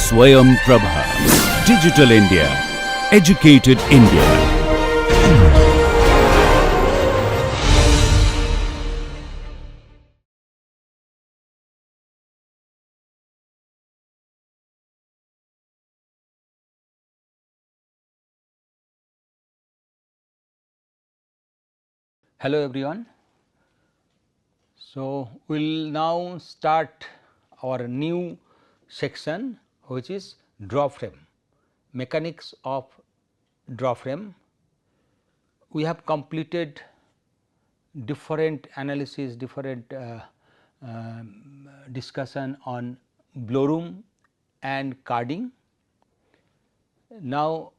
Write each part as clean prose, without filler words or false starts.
Swayam Prabha. Digital India. Educated India. Hello everyone. So, we will now start our new section which is draw frame, mechanics of draw frame. We have completed different analysis, different discussion on blowroom and carding. Now,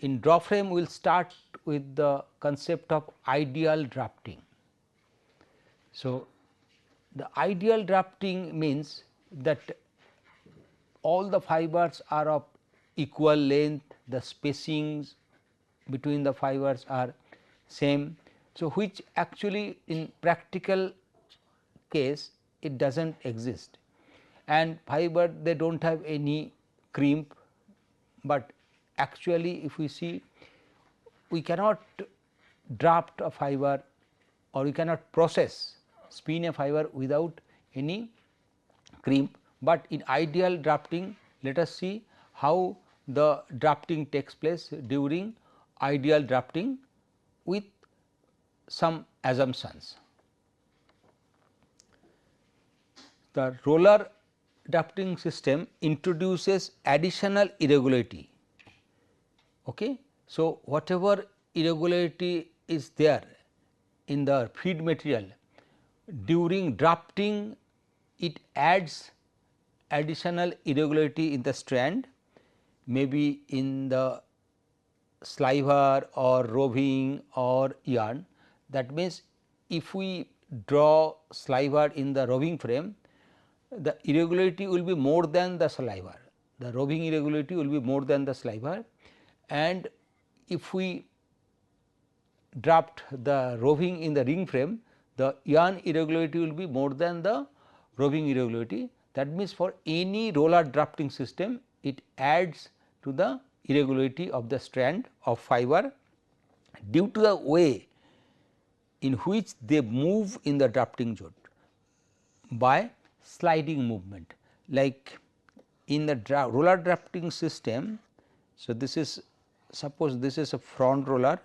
in draw frame we will start with the concept of ideal drafting. So, the ideal drafting means that all the fibers are of equal length, the spacings between the fibers are same. So, which actually in practical case it does not exist, and fiber they do not have any crimp, but actually if we see we cannot draft a fiber or we cannot process spin a fiber without any crimp, but in ideal drafting let us see how the drafting takes place during ideal drafting with some assumptions. The roller drafting system introduces additional irregularity. Okay. So, whatever irregularity is there in the feed material during drafting, it adds additional irregularity in the strand, maybe in the sliver or roving or yarn. That means, if we draw sliver in the roving frame, the irregularity will be more than the sliver, the roving irregularity will be more than the sliver, and if we draft the roving in the ring frame, the yarn irregularity will be more than the roving irregularity. That means, for any roller drafting system it adds to the irregularity of the strand of fiber due to the way in which they move in the drafting zone by sliding movement. Like in the roller drafting system, so this is, suppose this is a front roller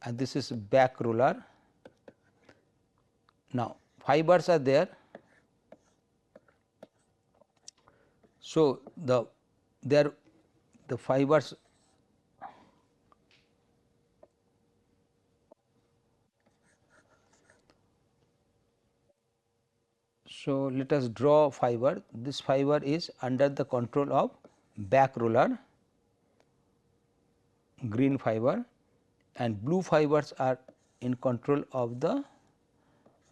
and this is back roller. Now, fibers are there. So, the fibers so let us draw fiber. This fiber is under the control of back roller, green fiber, and blue fibers are in control of the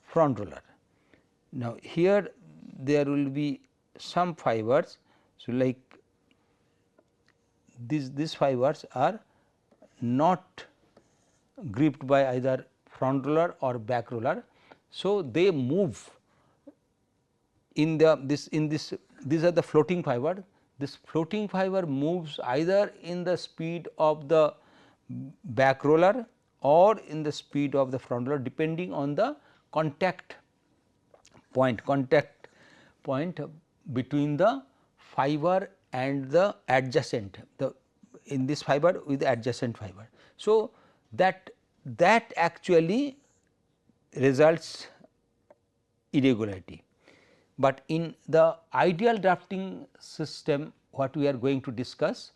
front roller. Now, here there will be some fibers. So, like these fibers are not gripped by either front roller or back roller. So, they move in this these are the floating fiber. This floating fiber moves either in the speed of the back roller or in the speed of the front roller, depending on the contact point between the fiber and the adjacent, the in this fiber with the adjacent fiber. So, that actually results irregularity, but in the ideal drafting system what we are going to discuss,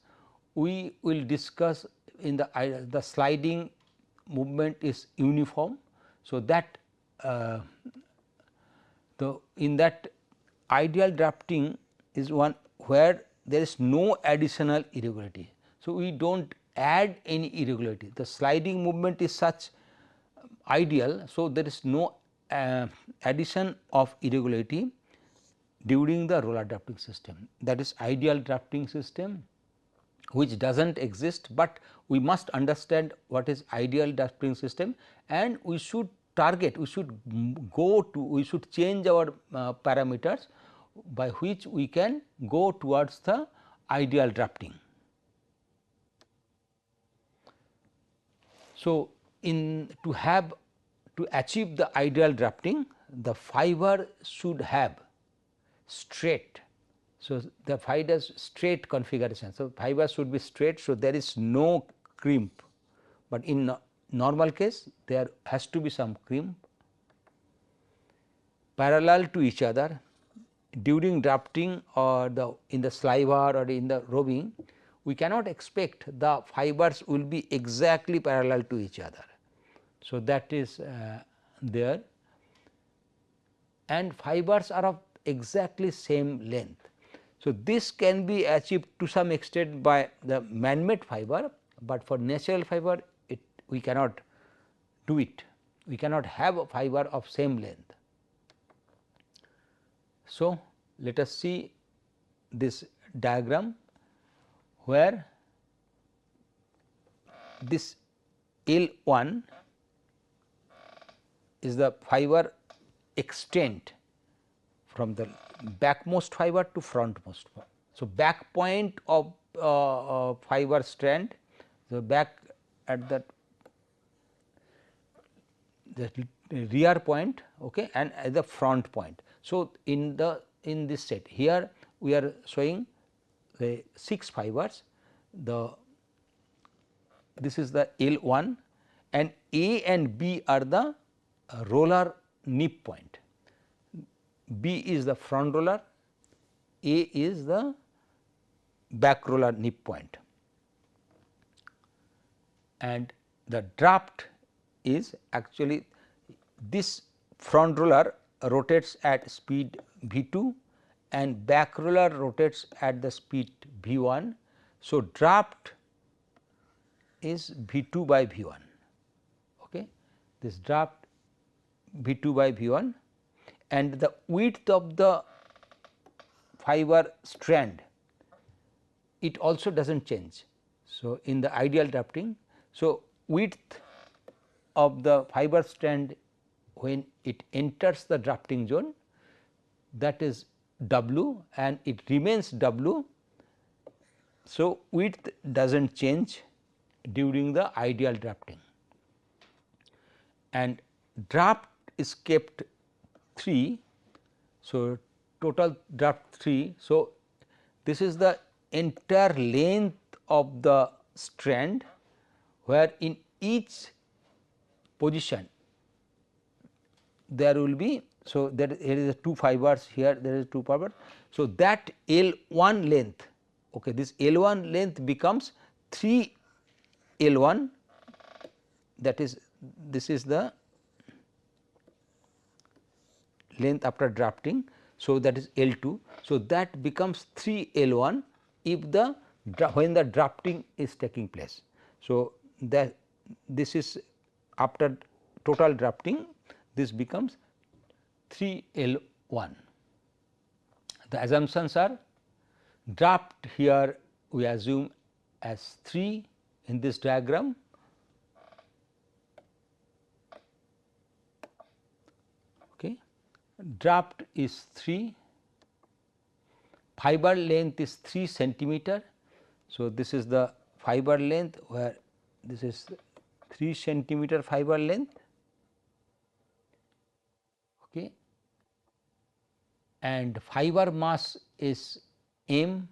we will discuss in the sliding movement is uniform. So, that in that ideal drafting is one where there is no additional irregularity. So, we do not add any irregularity, the sliding movement is such ideal. So, there is no addition of irregularity during the roller drafting system, that is ideal drafting system, which does not exist, but we must understand what is ideal drafting system, and we should target, we should go to, we should change our parameters by which we can go towards the ideal drafting. So, in to achieve the ideal drafting, the fiber should have straight. So, the fiber's straight configuration. So, fiber should be straight. So, there is no crimp, but in normal case there has to be some crimp parallel to each other. During drafting or in the sliver or in the roving, we cannot expect the fibers will be exactly parallel to each other. So, that is there, and fibers are of exactly same length. So, this can be achieved to some extent by the man-made fiber, but for natural fiber we cannot do it. We cannot have a fiber of same length. So, let us see this diagram where this L1 is the fiber extent from the backmost fiber to frontmost. So, back point of fiber strand, so back at the rear point, okay, and at the front point. So, in this set here we are showing the 6 fibers, this is the L1, and A and B are the roller nip point. B is the front roller, A is the back roller nip point, and the draft is actually this front roller rotates at speed V2 and back roller rotates at the speed V1. So, draft is V2 by V1, okay. This draft V2 by V1, and the width of the fiber strand, it also does not change. So, in the ideal drafting, so width of the fiber strand when it enters the drafting zone, that is W and it remains W. So, width does not change during the ideal drafting, and draft is kept 3. So, total draft 3. So, this is the entire length of the strand, where in each position there will be. So, there is 2 fibers here, there is 2 fibers. So, that L1 length, okay, this L1 length becomes 3 L1, that is, this is the length after drafting. So, that is L2. So, that becomes 3 L1 if when the drafting is taking place. So, that this is after total drafting, this becomes 3 L1. The assumptions are draft here we assume as 3 in this diagram, okay. Draft is 3, fiber length is 3 centimeter. So, this is the fiber length, where this is 3 centimeter fiber length, okay, and fiber mass is m.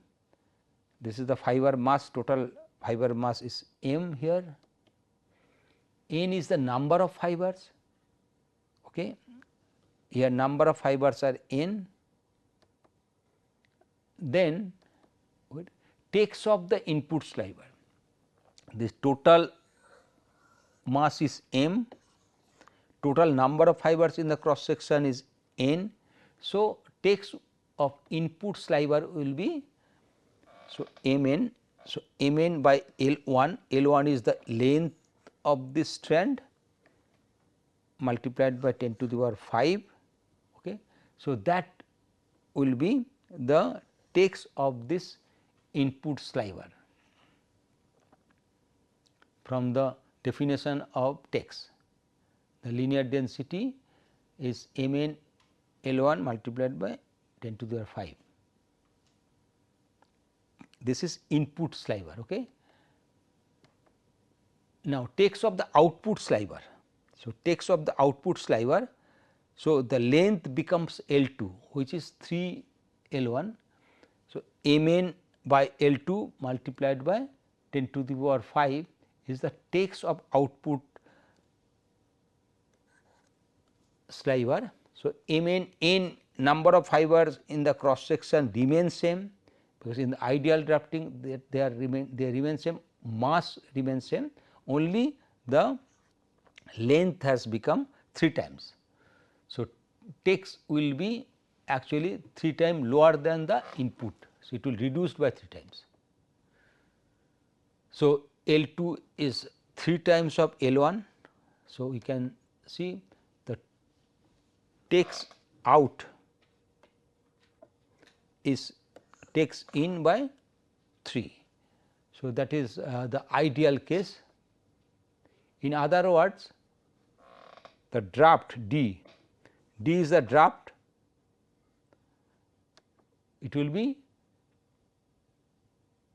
This is the fiber mass, total fiber mass is m here. N is the number of fibers, okay. Here number of fibers are n. Then takes of the input sliver. This total mass is m, total number of fibers in the cross section is n. So, takes of input sliver will be, so mn. So, mn by L1, L1 is the length of this strand multiplied by 10 to the power 5. Okay. So, that will be the takes of this input sliver from the definition of takes. The linear density is mn L1 multiplied by 10 to the power 5. This is input sliver. Okay. Now, takes of the output sliver. So, takes of the output sliver. So, the length becomes L 2, which is 3 L 1. So, m n by L 2 multiplied by 10 to the power 5 is the takes of output sliver. So, m n number of fibers in the cross section remains same, because in the ideal drafting they remain same, mass remains same, only the length has become 3 times. So, takes will be actually 3 times lower than the input. So, it will reduced by 3 times. So, L 2 is 3 times of L 1. So, we can see the takes out is takes in by 3. So, that is the ideal case. In other words, the draft D is the draft, it will be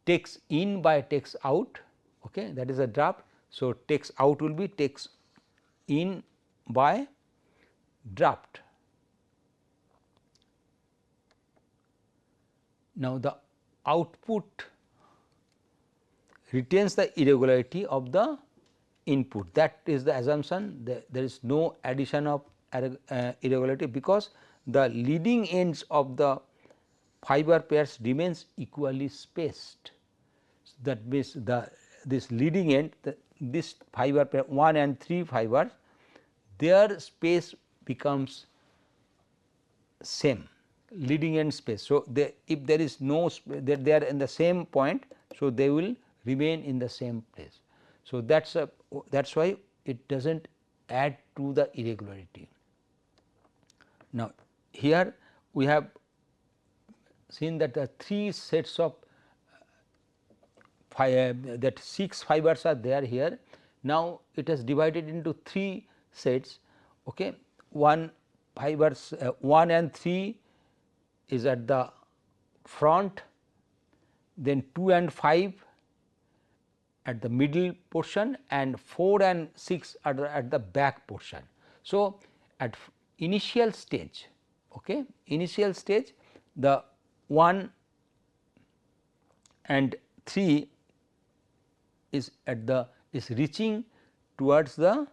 takes in by takes out, okay, that is a draft. So, takes out will be takes in by draft. Now, the output retains the irregularity of the input, that is the assumption, there is no addition of irregularity, because the leading ends of the fiber pairs remains equally spaced. So, that means this leading end, this fiber pair 1 and 3 fibers, their space becomes same, leading end space. So, if there is no they are in the same point, so they will remain in the same place. So, that is why it does not add to the irregularity. Now, here we have seen that the 3 sets of that 6 fibers are there here. Now, it is divided into 3 sets. Okay. 1 fibers 1 and 3 is at the front, then 2 and 5 at the middle portion, and 4 and 6 are at the back portion. So, at initial stage, okay, initial stage, the 1 and 3 is at the is reaching towards the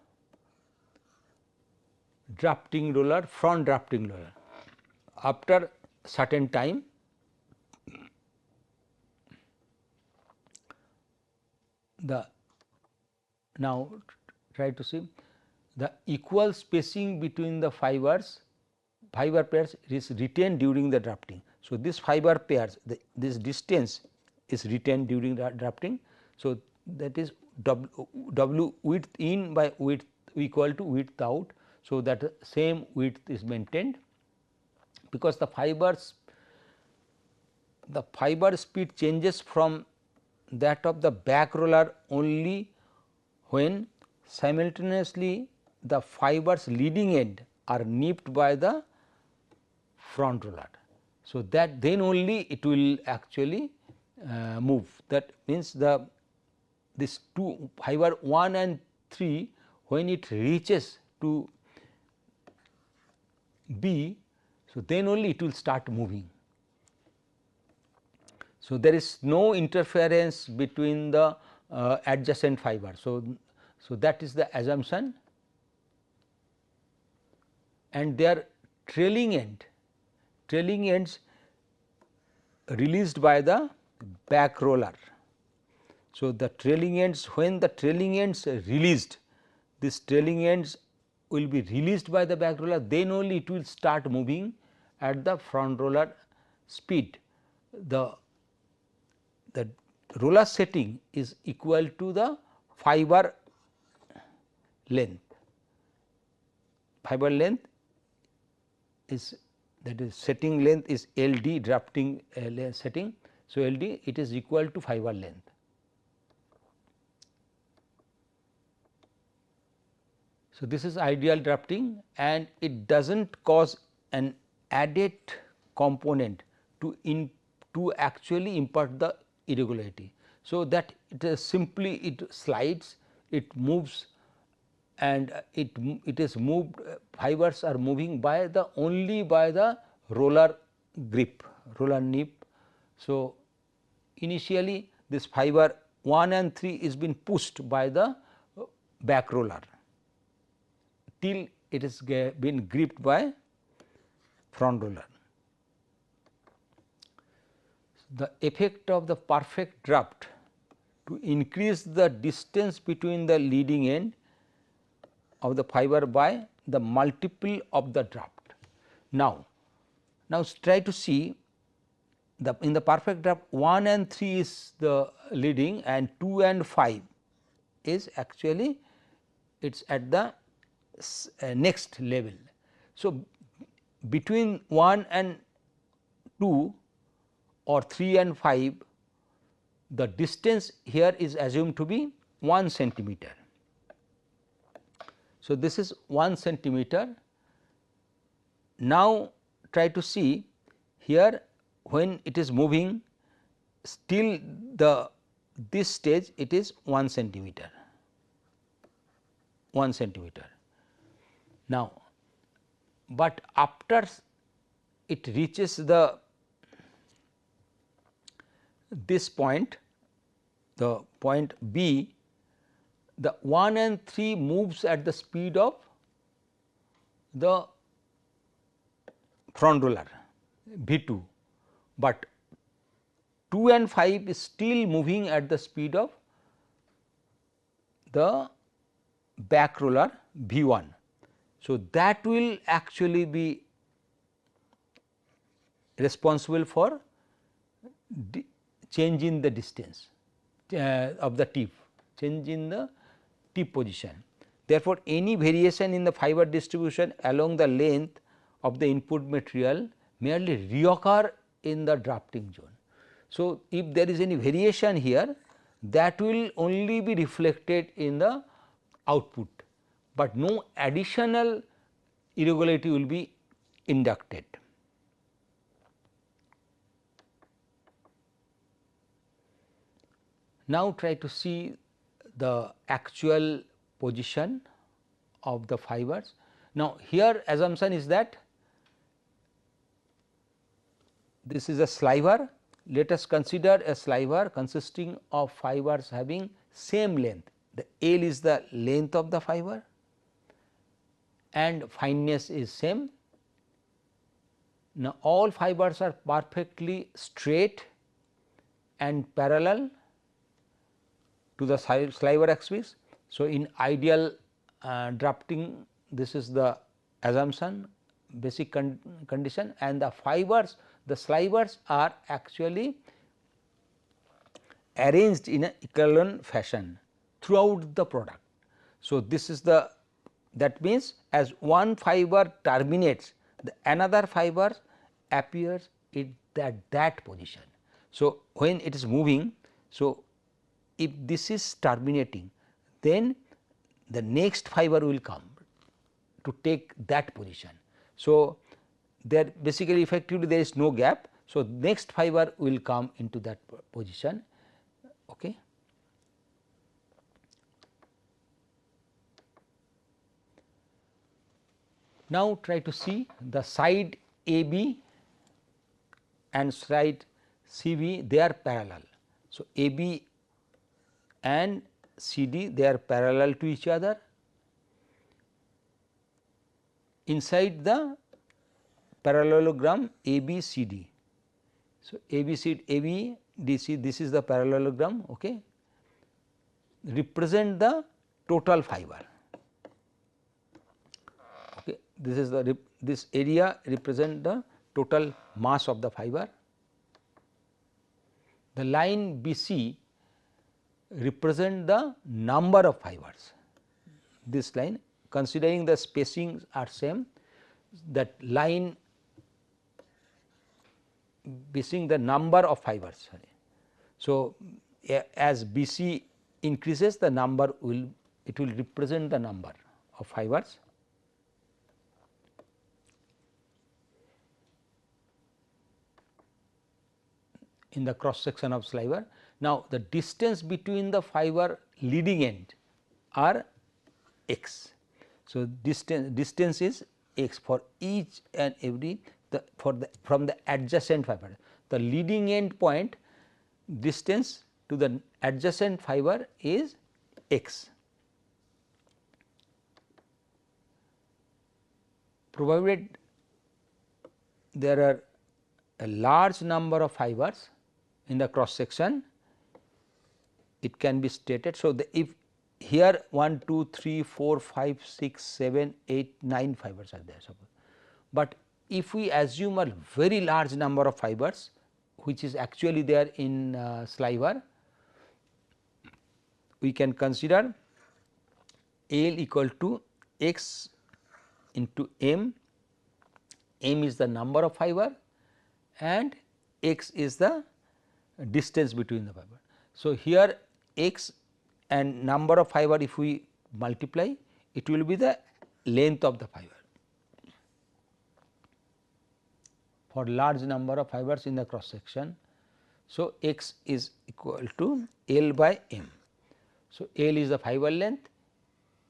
drafting roller, front drafting roller. After certain time, the now try to see the equal spacing between the fiber pairs is retained during the drafting. So, this fiber pairs, this distance is retained during the drafting. So, that is W width in by width equal to width out. So, that same width is maintained, because the fiber speed changes from that of the back roller only when simultaneously the fibers leading end are nipped by the front roller. So, that then only it will actually move. That means, this 2 fiber 1 and 3, when it reaches to B, so then only it will start moving. So, there is no interference between the adjacent fiber. So, that is the assumption, and their trailing ends released by the back roller. So, the trailing ends, when the trailing ends are released, this trailing ends will be released by the back roller, then only it will start moving at the front roller speed. The roller setting is equal to the fiber length. Fiber length is, that is setting length is L D, drafting setting. So, L D it is equal to fiber length. So, this is ideal drafting, and it does not cause an added component to actually impart the irregularity. So, that it is simply it slides, it moves, and it is moved, fibers are moving by the only by the roller grip, roller nip. So, initially this fiber 1 and 3 is been pushed by the back roller till it is been gripped by front roller. The effect of the perfect draft to increase the distance between the leading end of the fiber by the multiple of the draft. Now try to see in the perfect draft 1 and 3 is the leading and 2 and 5 is actually it is at the next level. So, between 1 and 2 or 3 and 5, the distance here is assumed to be 1 centimeter. So, this is 1 centimeter. Now, try to see here when it is moving still this stage it is 1 centimeter, 1 centimeter. Now, but after it reaches this point, the point B, the 1 and 3 moves at the speed of the front roller V2, but 2 and 5 is still moving at the speed of the back roller V1. So, that will actually be responsible for change in the distance of the tip, change in the tip position. Therefore, any variation in the fiber distribution along the length of the input material merely reoccur in the drafting zone. So, if there is any variation here, that will only be reflected in the output, but no additional irregularity will be inducted. Now, try to see the actual position of the fibers. Now, here assumption is that this is a sliver. Let us consider a sliver consisting of fibers having same length. The L is the length of the fiber and fineness is same. Now, all fibers are perfectly straight and parallel to the sliver axis. So, in ideal drafting, this is the assumption, basic condition, and the fibers, the slivers are actually arranged in an echelon fashion throughout the product. So, this is the, that means as one fiber terminates, the another fiber appears in that position. So, when it is moving, so if this is terminating, then the next fiber will come to take that position. So, there basically effectively there is no gap. So, next fiber will come into that position. Okay. Now, try to see the side AB and side CB, they are parallel. So, AB and CD, they are parallel to each other inside the parallelogram ABCD. So, ABDC, this is the parallelogram, okay, represent the total fiber. Okay. This is the this area represent the total mass of the fiber. The line BC represent the number of fibers. This line, considering the spacings are same, that line being the number of fibers. So, as BC increases, the number will, it will represent the number of fibers. in the cross section of sliver. Now, the distance between the fiber leading end are x. So, distance is x for each and every from the adjacent fiber. The leading end point distance to the adjacent fiber is x. Provided there are a large number of fibers in the cross section, it can be stated. So, if here 1, 2, 3, 4, 5, 6, 7, 8, 9 fibers are there suppose, but if we assume a very large number of fibers which is actually there in sliver, we can consider L equal to x into m. M is the number of fiber and x is the distance between the fiber. So, here x and number of fiber if we multiply, it will be the length of the fiber for large number of fibers in the cross section. So, x is equal to L by m. So, L is the fiber length,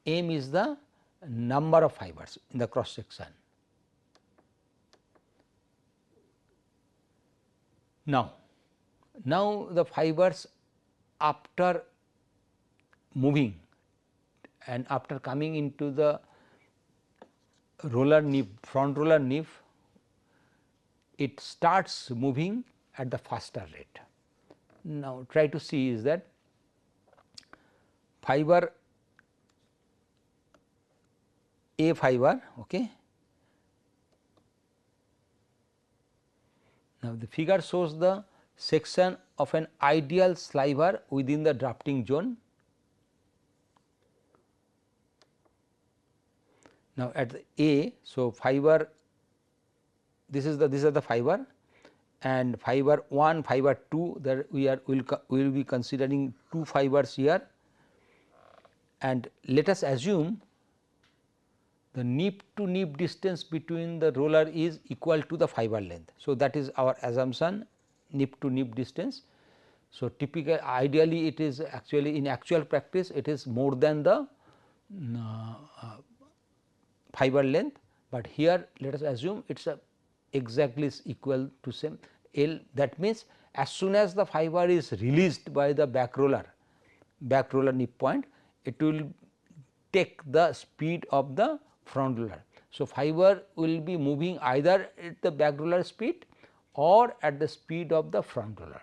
m is the number of fibers in the cross section. Now, the fibers after moving and after coming into the roller nib, front roller nib, it starts moving at the faster rate. Now, try to see is that fiber A fiber. Okay. Now, the figure shows the section of an ideal sliver within the drafting zone. Now, at the A, so fiber, these are the fiber, and fiber 1, fiber 2, there we will be considering 2 fibers here, and let us assume the nib to nib distance between the roller is equal to the fiber length. So, that is our assumption, nib to nib distance. So, typical ideally it is actually in actual practice it is more than the fiber length, but here let us assume it is exactly equal to same L. That means, as soon as the fiber is released by the back roller nib point, it will take the speed of the front roller. So, fiber will be moving either at the back roller speed or at the speed of the front roller.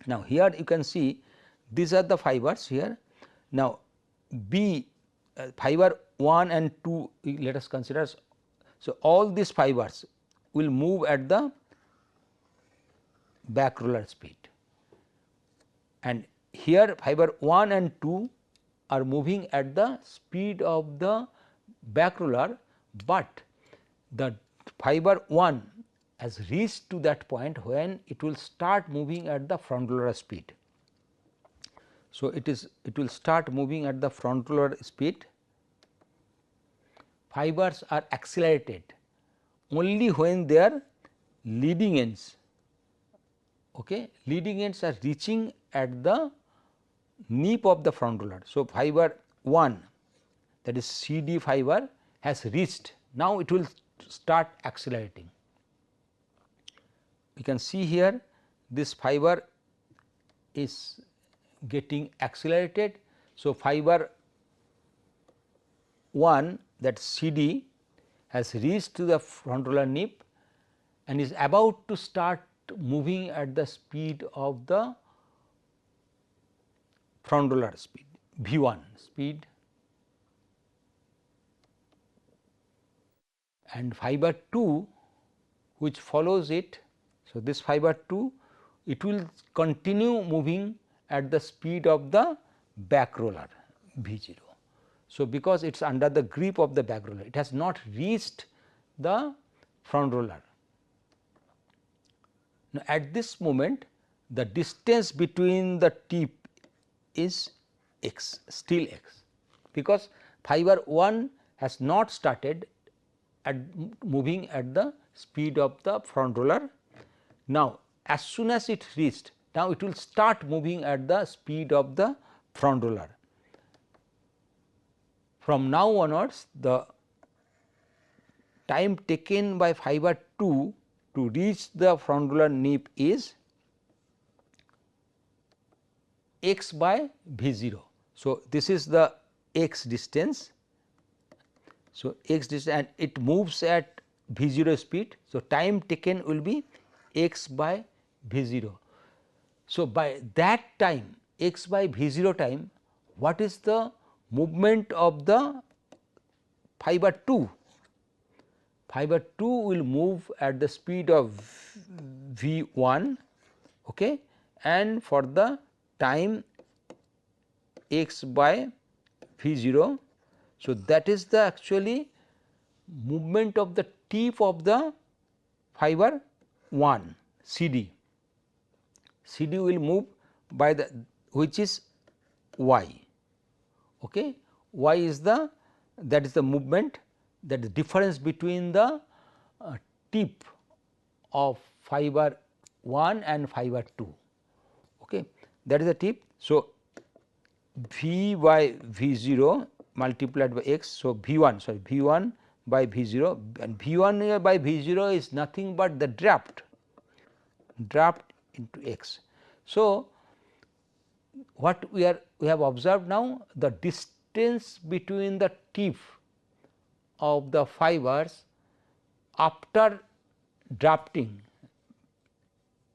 Now, here you can see these are the fibers here. Now, B fiber 1 and 2 let us consider. So, all these fibers will move at the back roller speed, and here fiber 1 and 2 are moving at the speed of the back roller, but the fiber 1 has reached to that point when it will start moving at the front roller speed. So, it will start moving at the front roller speed. Fibers are accelerated only when their leading ends, leading ends are reaching at the nib of the front roller. So, fiber 1, that is CD fiber, has reached, now it will start accelerating. You can see here this fiber is getting accelerated. So, fiber 1, that CD, has reached to the front roller nib and is about to start moving at the speed of the front roller speed V1 speed, and fiber 2 which follows it. So, this fiber 2, it will continue moving at the speed of the back roller V0. So, because it is under the grip of the back roller, it has not reached the front roller. Now, at this moment the distance between the tip is x, still x, because fiber 1 has not started at moving at the speed of the front roller. Now, as soon as it reached, now it will start moving at the speed of the front roller. From now onwards, the time taken by fiber 2 to reach the front roller nib is x by V 0. So, this is the x distance. So, x distance and it moves at V 0 speed. So, time taken will be x by V 0. So, by that time x by V 0 time, what is the movement of the fiber 2? Fiber 2 will move at the speed of V 1, okay, and for the time x by V 0. So, that is the actually movement of the tip of the fiber 1 CD. CD will move by the which is y, okay. Y is the that is the movement, that is difference between the tip of fiber 1 and fiber 2, okay. That is the tip. So, V by V 0 multiplied by x. So, V 1 sorry V 1 by V 0 and V 1 by V 0 is nothing but the draft into x. So, what we have observed now, the distance between the tip of the fibers after drafting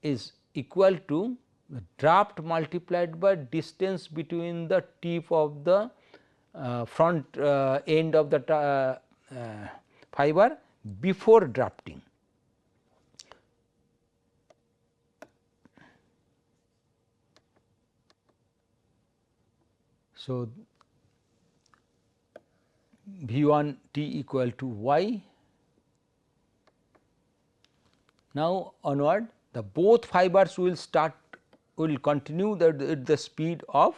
is equal to the draft multiplied by distance between the tip of the front end of the fiber before drafting. So, V 1 t equal to y. Now, onward the both fibers will continue the speed of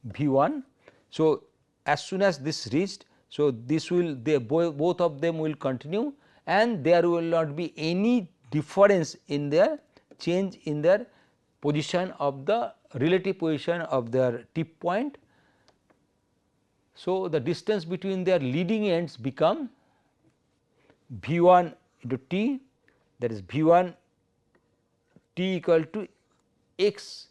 V 1. So, as soon as this reached, so this will both of them will continue and there will not be any difference in their change in their position of the relative position of their tip point. So, the distance between their leading ends become V 1 into t, that is V 1 t equal to x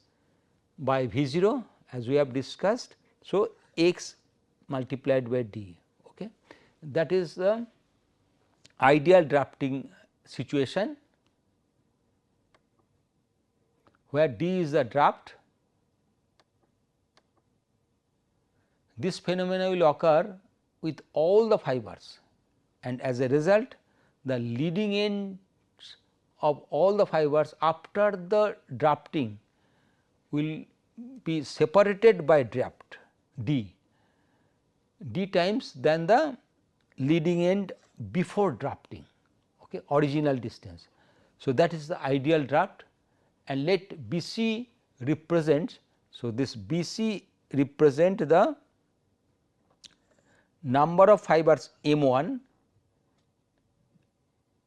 by V 0 as we have discussed. So, x multiplied by d, okay. That is the ideal drafting situation where d is the draft. This phenomena will occur with all the fibers and as a result the leading ends of all the fibers after the drafting will be separated by draft d times than the leading end before drafting, okay, original distance. So, that is the ideal draft and let B c represent. So, this B c represent the number of fibers M 1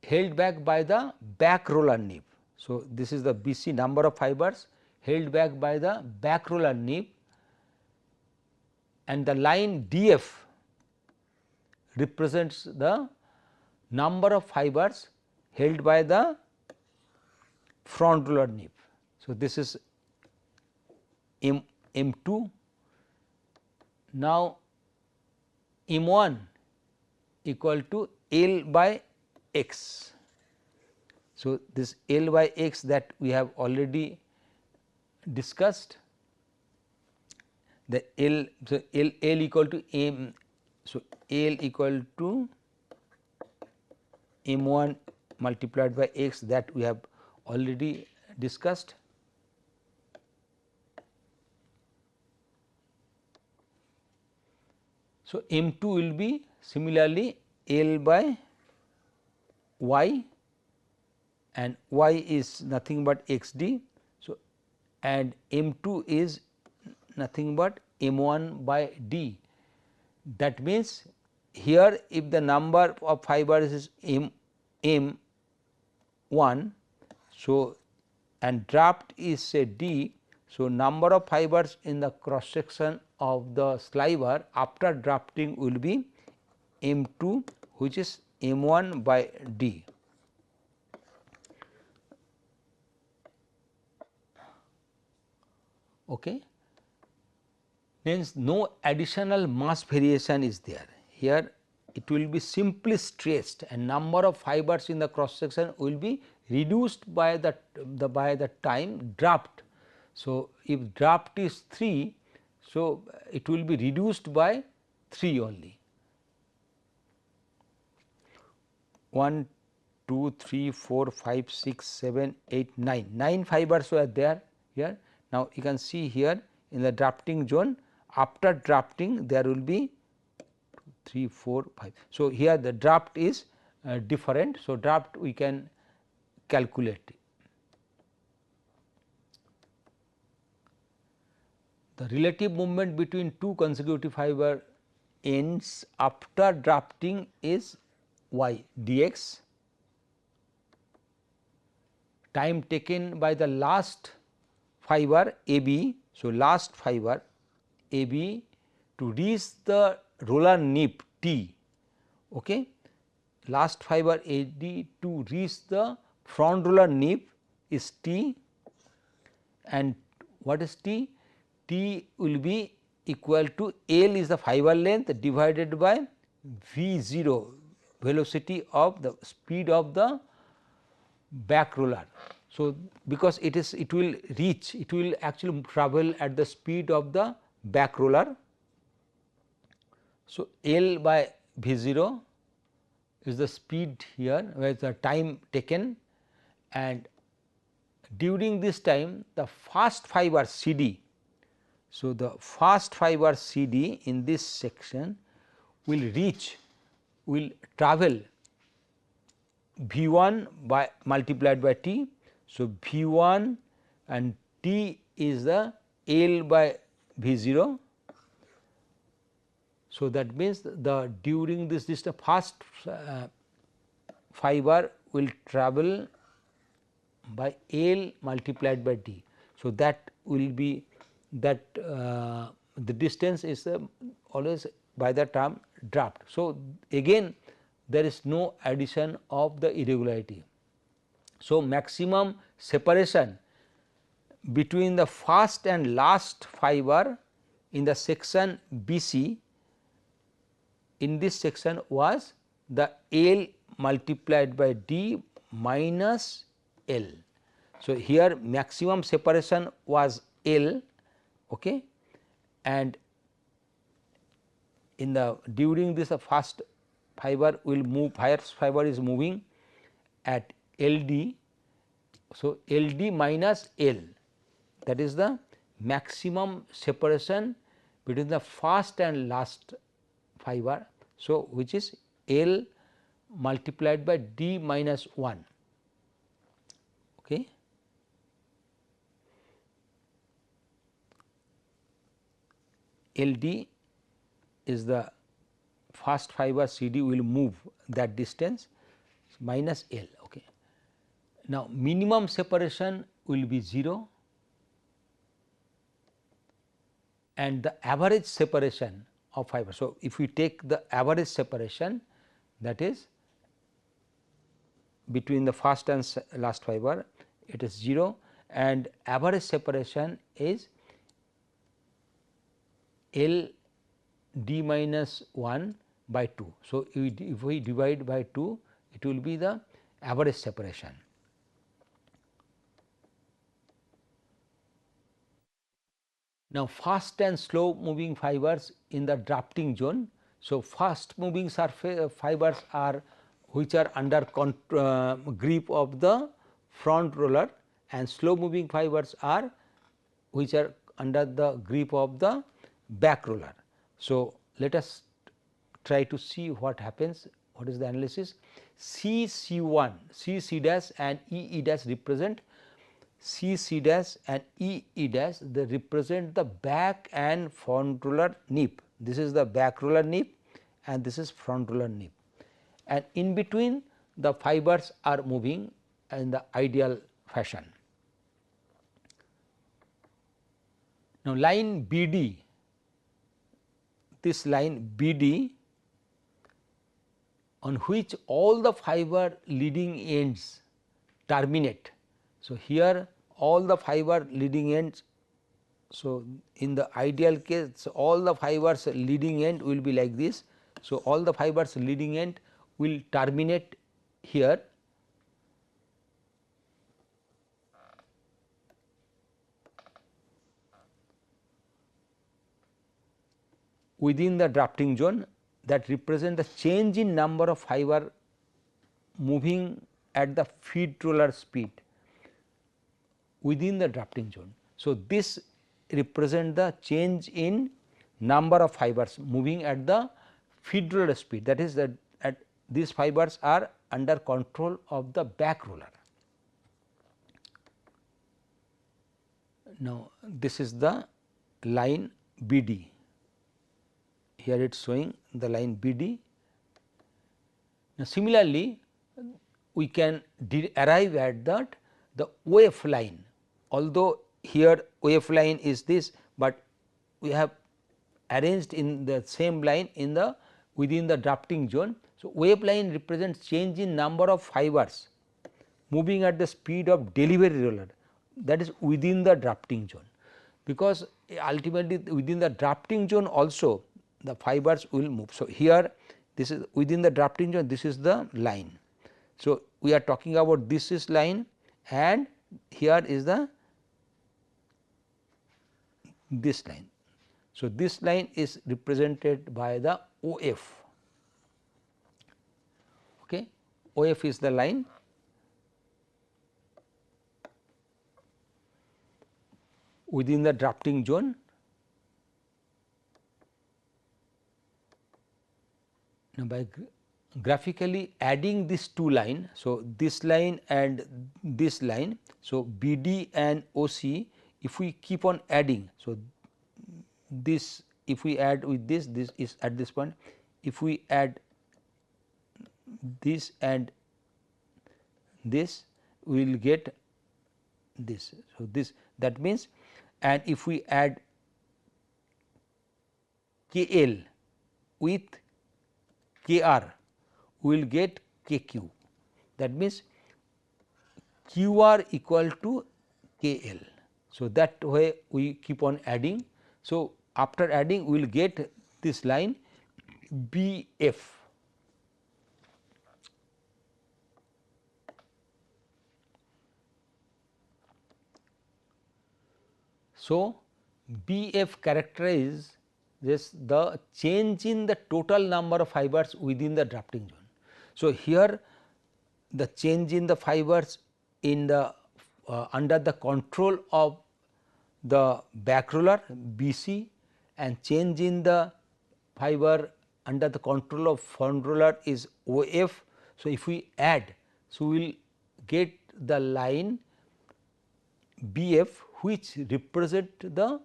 held back by the back roller nib. So, this is the B c number of fibers held back by the back roller nib and the line D f represents the number of fibers held by the front roller nib. So, this is M 2. Now, M 1 equal to L by x. So, this L by x that we have already discussed, the L, so L equal to M. So, L equal to M 1 multiplied by x that we have already discussed. So, M 2 will be similarly L by y and y is nothing but x d. So, and M 2 is nothing but M 1 by d. That means, here if the number of fibers is M 1, so and draft is say D. So, number of fibers in the cross section of the sliver after drafting will be M 2, which is M 1 by D. Okay. Hence, no additional mass variation is there. Here it will be simply stressed and number of fibers in the cross section will be reduced by the time draft. So, if draft is 3, so it will be reduced by 3 only. 1, 2, 3, 4, 5, 6, 7, 8, 9. 9 fibers were there here. Now, you can see here in the drafting zone, after drafting there will be 3, 4, 5. So, here the draft is different. So, draft we can calculate. The relative movement between two consecutive fiber ends after drafting is y dx. Time taken by the last fiber AB. So, last fiber AB to reach the roller nip T. Okay. Last fiber AD to reach the front roller nip is T, and what is T? T will be equal to L is the fiber length divided by V 0, velocity of the speed of the back roller. So, because it will reach, it will actually travel at the speed of the back roller. So, L by V 0 is the speed here, where the time taken, and during this time the first fiber CD. So, the first fiber CD in this section will travel V 1 by multiplied by T. So, V 1 and T is the L by V 0. So, that means the during this the first fiber will travel by L multiplied by D. So, that will be that the distance is always by the term draft. So, again there is no addition of the irregularity. So, maximum separation between the first and last fiber in the section BC in this section was the L multiplied by D minus L. So, here maximum separation was L, okay, and in the during this first fiber will move, first fiber is moving at LD. So, LD minus L, that is the maximum separation between the first and last fiber. So, which is L multiplied by D minus 1. Okay. LD is the first fiber CD will move that distance minus L. Okay. Now, minimum separation will be 0 and the average separation of fiber. So, if we take the average separation, that is between the first and last fiber, it is 0 and average separation is L D minus 1 by 2. So, if we divide by 2, it will be the average separation. Now, fast and slow moving fibers in the drafting zone. So, fast moving fibers are which are under grip of the front roller, and slow moving fibers are which are under the grip of the back roller. So, let us try to see what happens, what is the analysis. C1, C dash and E dash represent C dash and E dash, they represent the back and front roller nip. This is the back roller nip and this is front roller nip, and in between the fibers are moving in the ideal fashion. Now, line BD, this line BD on which all the fiber leading ends terminate. So, here all the fiber leading ends. So, in the ideal case all the fibers leading end will be like this. So, all the fibers leading end will terminate here. Within the drafting zone, that represent the change in number of fiber moving at the feed roller speed within the drafting zone. So, this represent the change in number of fibers moving at the feed roller speed, that is that at these fibers are under control of the back roller. Now, this is the line BD. Here it is showing the line BD. Now, similarly, we can arrive at that the OF line, although here OF line is this, but we have arranged in the same line in the within the drafting zone. So, OF line represents change in number of fibers moving at the speed of delivery roller, that is within the drafting zone, because ultimately within the drafting zone also the fibers will move. So, here this is within the drafting zone, this is the line. So, we are talking about this is line and here is the this line. So, this line is represented by the OF. Okay. OF is the line within the drafting zone. Now, by graphically adding these two lines, so this line and this line, so BD and OC, if we keep on adding, so this if we add with this is at this point, if we add this and this, we will get this. So, this that means, and if we add KL with KR, we will get KQ, that means QR equal to KL. So, that way we keep on adding. So, after adding we will get this line BF. So, BF characterizes the change in the total number of fibers within the drafting zone. So, here the change in the fibers in the under the control of the back roller BC and change in the fiber under the control of front roller is OF. So, if we add, so we will get the line BF which represent the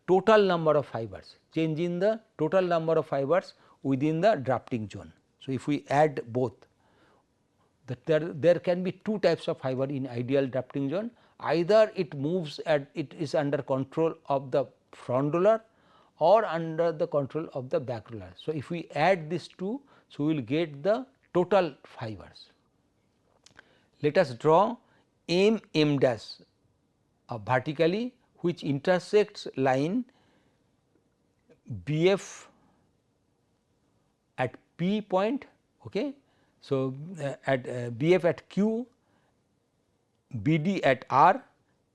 total number of fibers, change in the total number of fibers within the drafting zone. So, if we add both, there can be two types of fiber in ideal drafting zone, either it moves at it is under control of the front roller or under the control of the back roller. So, if we add these two, so we will get the total fibers. Let us draw M dash vertically which intersects line BF at P point. Okay. So, at BF at Q, BD at R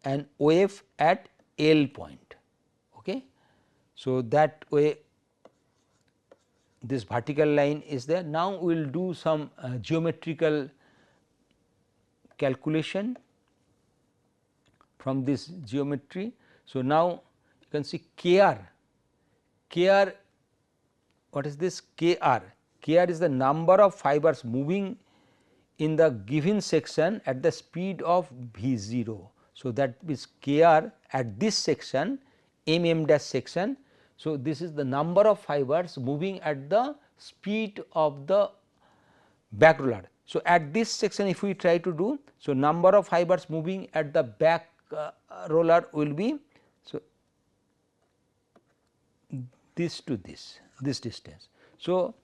and OF at L point. Okay. So, that way this vertical line is there. Now, we will do some geometrical calculation from this geometry. So, now you can see KR, what is this KR? KR is the number of fibers moving in the given section at the speed of V0. So, that is KR at this section dash section. So, this is the number of fibers moving at the speed of the back roller. So, at this section if we try to do, so number of fibers moving at the back roller will be, so this to this distance. So,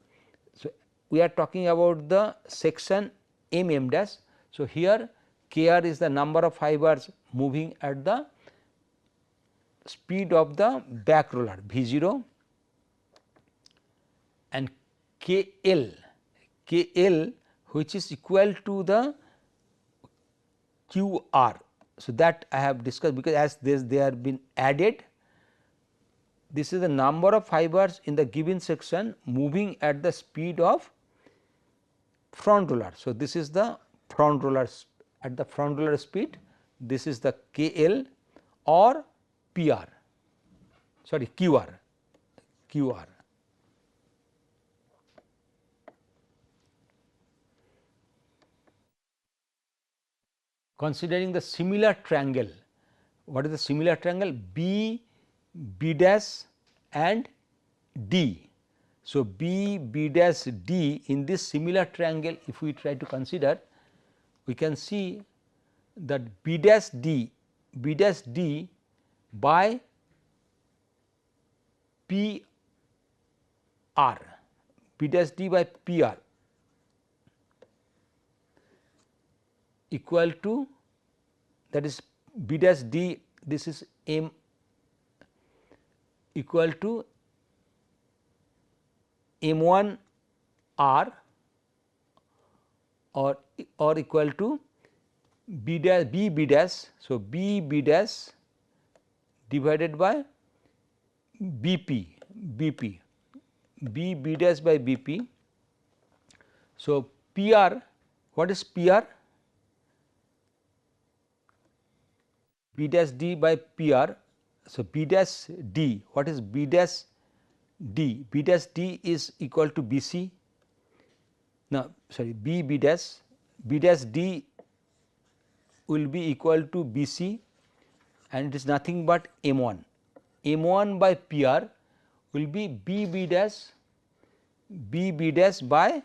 we are talking about the section m dash. So, here Kr is the number of fibers moving at the speed of the back roller V0, and KL which is equal to the QR. So, that I have discussed, because as they have been added, this is the number of fibers in the given section moving at the speed of front roller. So, this is the front roller at the front roller speed, this is the KL or PR, sorry QR. Considering the similar triangle, what is the similar triangle? B, B dash and D. So, B, B dash, D, in this similar triangle, if we try to consider, we can see that B dash D by P R, B dash D by P R equal to, that is B dash D, this is M, equal to M1 R or equal to B dash B B dash. So, B B dash divided by BP B B dash by BP. So, PR, what is PR? B dash D by PR. So, B dash D, what is B dash D? B dash D is equal to BC. Now, sorry, B dash D will be equal to BC, and it is nothing but M1. M1 by PR will be B dash by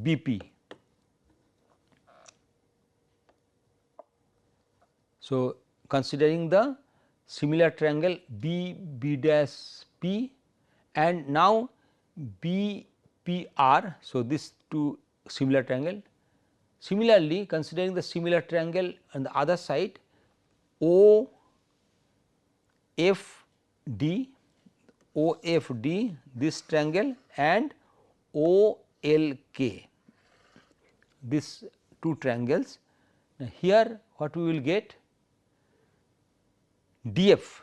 BP. So, considering the similar triangle B dash P and now B P R. So, this two similar triangle. Similarly, considering the similar triangle on the other side O F D, this triangle, and O L K, these two triangles. Now, here what we will get? DF.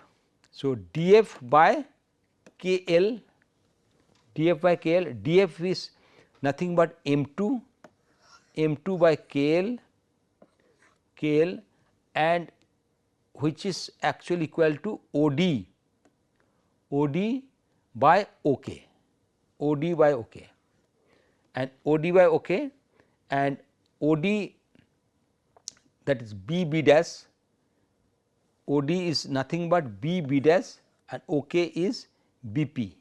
So, DF by KL, DF is nothing but M2 by KL, and which is actually equal to OD by OK, and OD by OK, and OD, that is B dash, OD is nothing but B dash, and OK is BP.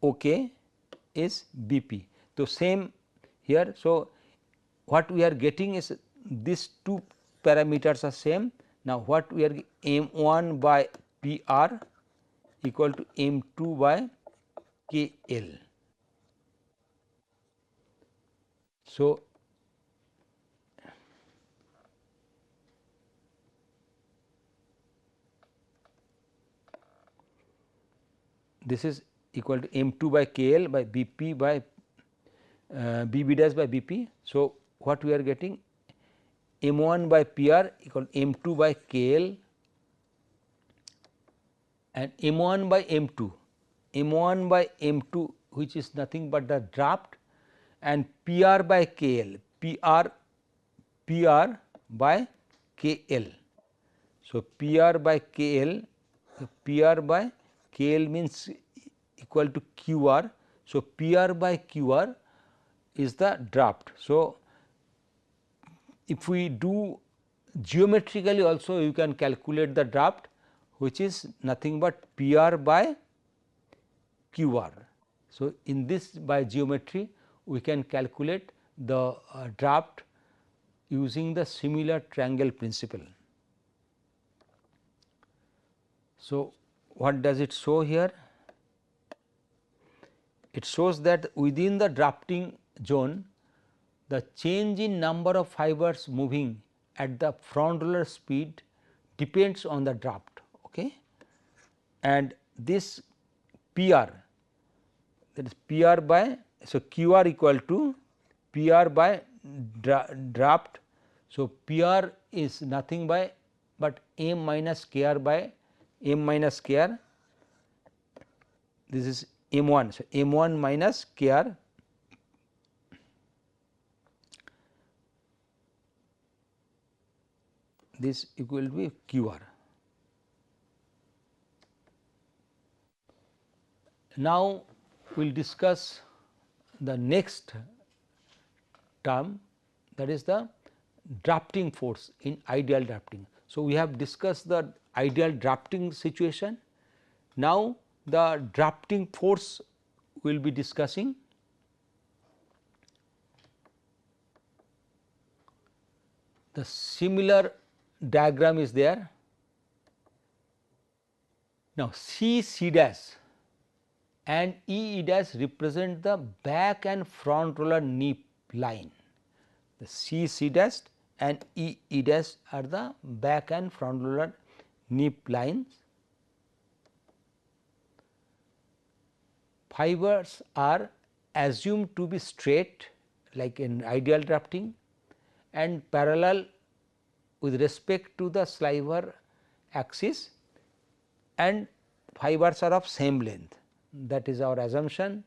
OK is BP. So, same here. So, what we are getting is these two parameters are same. Now, what we are M1 by PR equal to M2 by KL. So, this is equal to M2 by KL by BP by BB dash by BP. So, what we are getting? M1 by PR equal to M2 by KL, and M1 by M2, which is nothing but the draft, and PR by KL, PR by KL. So, PR by KL means equal to QR. So, PR by QR is the draft. So, if we do geometrically also, you can calculate the draft, which is nothing but PR by QR. So, in this by geometry we can calculate the draft using the similar triangle principle. So, what does it show here? It shows that within the drafting zone, the change in number of fibers moving at the front roller speed depends on the draft. Okay. And this PR, that is PR by, so QR equal to PR by draft. So, PR is nothing by but M minus KR by M minus KR, this is M1. So, M1 minus KR, this equal to be QR. Now, we will discuss the next term, that is the drafting force in ideal drafting. So, we have discussed the ideal drafting situation. Now, the drafting force we will be discussing. The similar diagram is there. Now, C dash and E dash represent the back and front roller nip line. The C dash and E dash are the back and front roller nip lines. Fibers are assumed to be straight like in ideal drafting and parallel with respect to the sliver axis, and fibers are of same length, that is our assumption.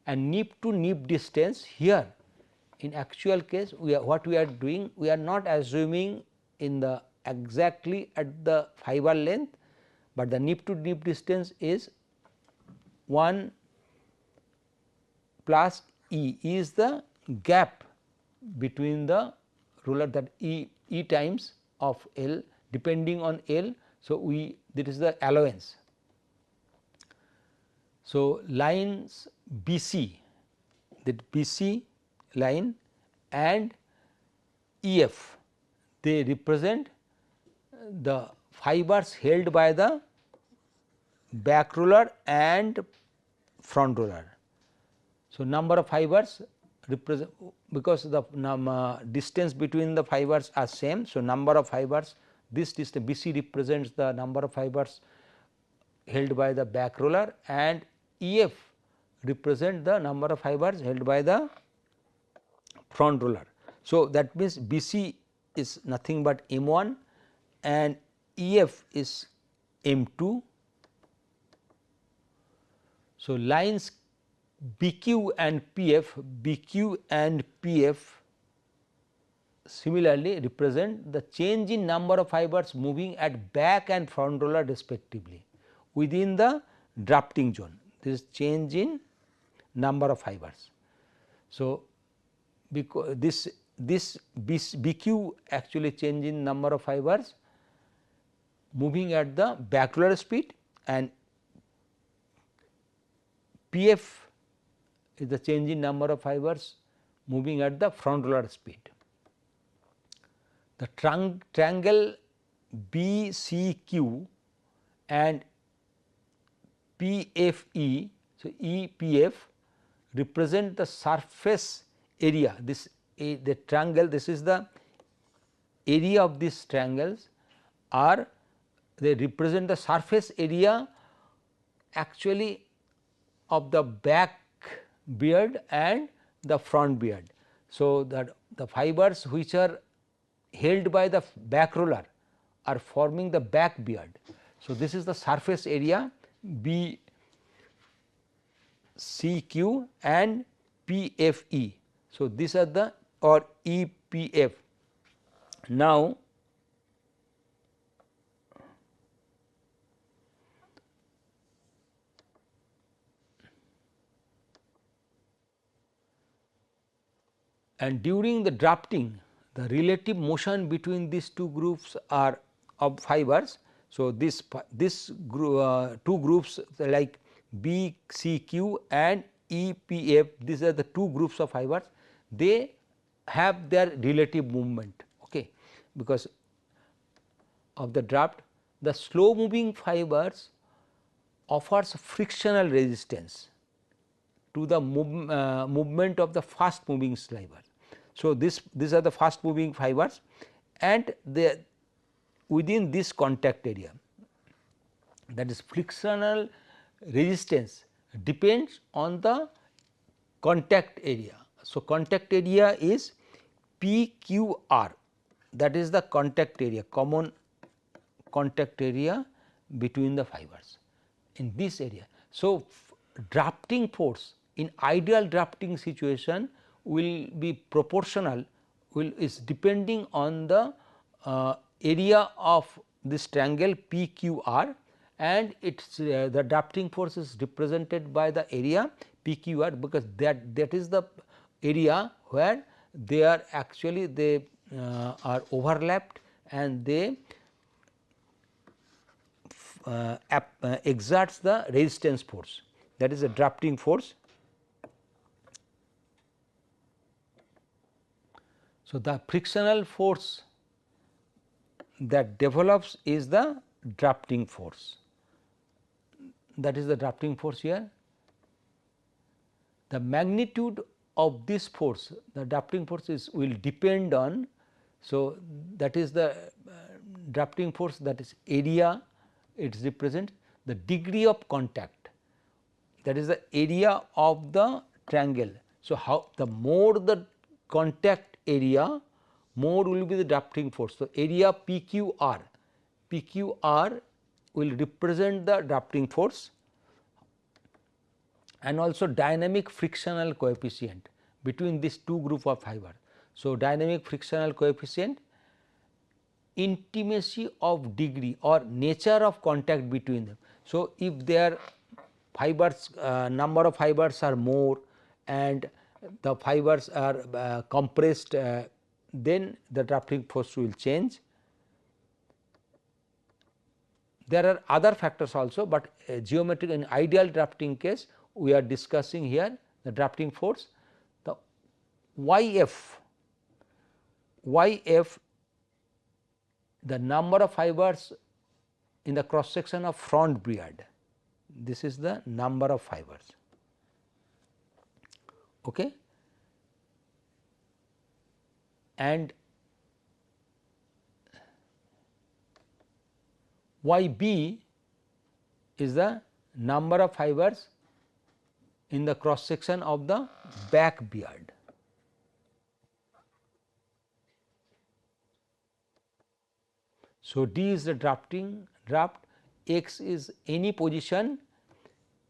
And nip to nip distance here, in actual case what we are doing, we are not assuming in the exactly at the fiber length, but the nip to nip distance is 1 plus E is the gap between the ruler, that E times of L depending on L. So, that is the allowance. So, lines BC, that BC line and EF, they represent the fibers held by the back roller and front roller. So, number of fibers represent, because the distance between the fibers are same. So, number of fibers, this distance BC represents the number of fibers held by the back roller, and EF represent the number of fibers held by the front roller. So, that means BC is nothing but M1 and EF is M2. So, lines BQ and PF similarly represent the change in number of fibers moving at back and front roller respectively within the drafting zone. This is change in number of fibers. So, because this BQ actually change in number of fibers moving at the back roller speed, and PF is the change in number of fibers moving at the front roller speed. The triangle BCQ and PFE, so EPF represent the surface area, this the triangle, this is the area of these triangles, are they represent the surface area actually of the back beard and the front beard. So, that the fibers which are held by the back roller are forming the back beard. So, this is the surface area BCQ and PFE. So, these are the or EPF. Now, and during the drafting, the relative motion between these two groups are of fibers. So, two groups like BCQ and EPF, these are the two groups of fibers, they have their relative movement, okay, because of the draft. The slow moving fibers offers frictional resistance to the movement of the fast moving fiber. So, these are the fast moving fibers, and they within this contact area, that is frictional resistance depends on the contact area. So, contact area is PQR, that is the contact area, common contact area between the fibers in this area. So, drafting force in ideal drafting situation will be proportional, is depending on the area of this triangle PQR, and its the drafting force is represented by the area PQR, because that is the area where they are actually they are overlapped and they exerts the resistance force, that is the drafting force. So, the frictional force that develops is the drafting force, that is the drafting force here. The magnitude of this force, the drafting force will depend on, so that is the drafting force, that is area, it represents the degree of contact, that is the area of the triangle. So, how the more the contact area, more will be the drafting force. So, area PQR will represent the drafting force, and also dynamic frictional coefficient between these two group of fiber. So, dynamic frictional coefficient, intimacy of degree or nature of contact between them. So, if their fibers number of fibers are more and the fibers are compressed, then the drafting force will change. There are other factors also, but geometric in ideal drafting case we are discussing here the drafting force. The YF, the number of fibers in the cross section of front beard, this is the number of fibers. Okay. And YB is the number of fibers in the cross section of the back beard. So, D is the drafting draft, X is any position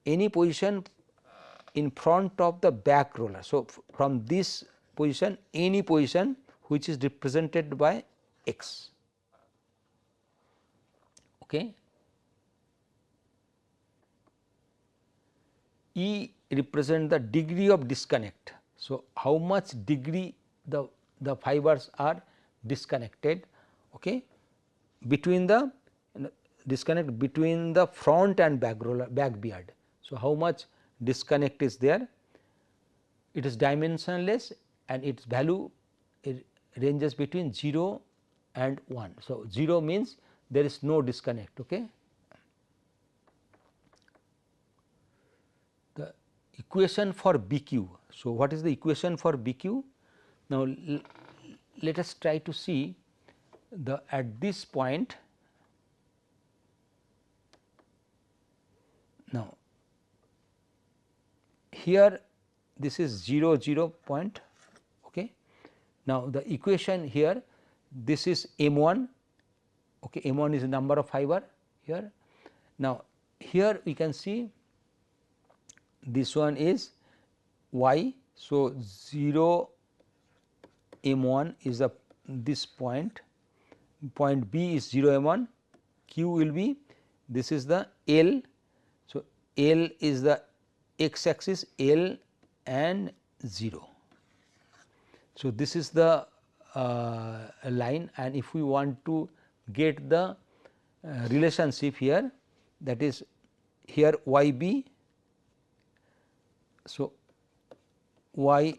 in front of the back roller. So, from this position, any position which is represented by X. Okay. E represent the degree of disconnect. So, how much degree the fibers are disconnected, okay, between the disconnect between the front and back roller, back beard. So, how much disconnect is there? It is dimensionless and its value ranges between 0 and 1. So, 0 means there is no disconnect. Okay. The equation for BQ. So, what is the equation for BQ? Now, let us try to see the at this point. Now, here this is 0 point. Okay. Now, the equation here, this is M1, okay, M1 is the number of fiber here. Now, here we can see this one is Y. So, 0 M1 is this point, point B is 0 M1, Q will be, this is the L. So, L is the x axis, L and 0. So, this is the line, and if we want to get the relationship here, that is here YB. So, YB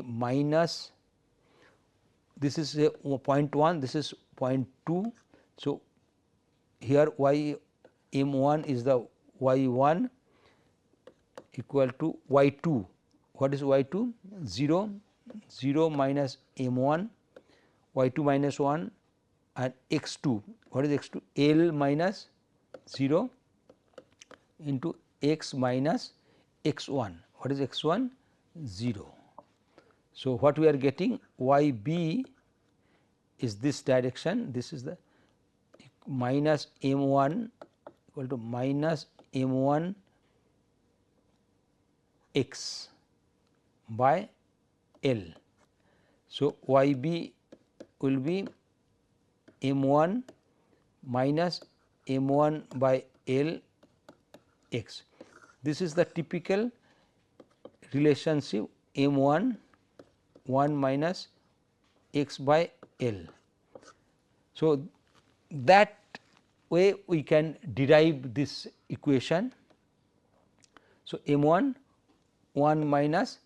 minus, this is a point 1, this is point 2. So, here Y m1 is the y1 equal to y2. What is y2? 0, 0 minus m1, y2 minus 1, and x2. What is x2? L minus 0 into x minus x1. What is x1? 0. So, what we are getting? Yb is this direction, this is the minus m1 equal to minus m1 x by L. So, Yb will be m1 minus m1 by L x. This is the typical relationship m1 1 minus x by L. So, that way we can derive this equation. So, m1 1 minus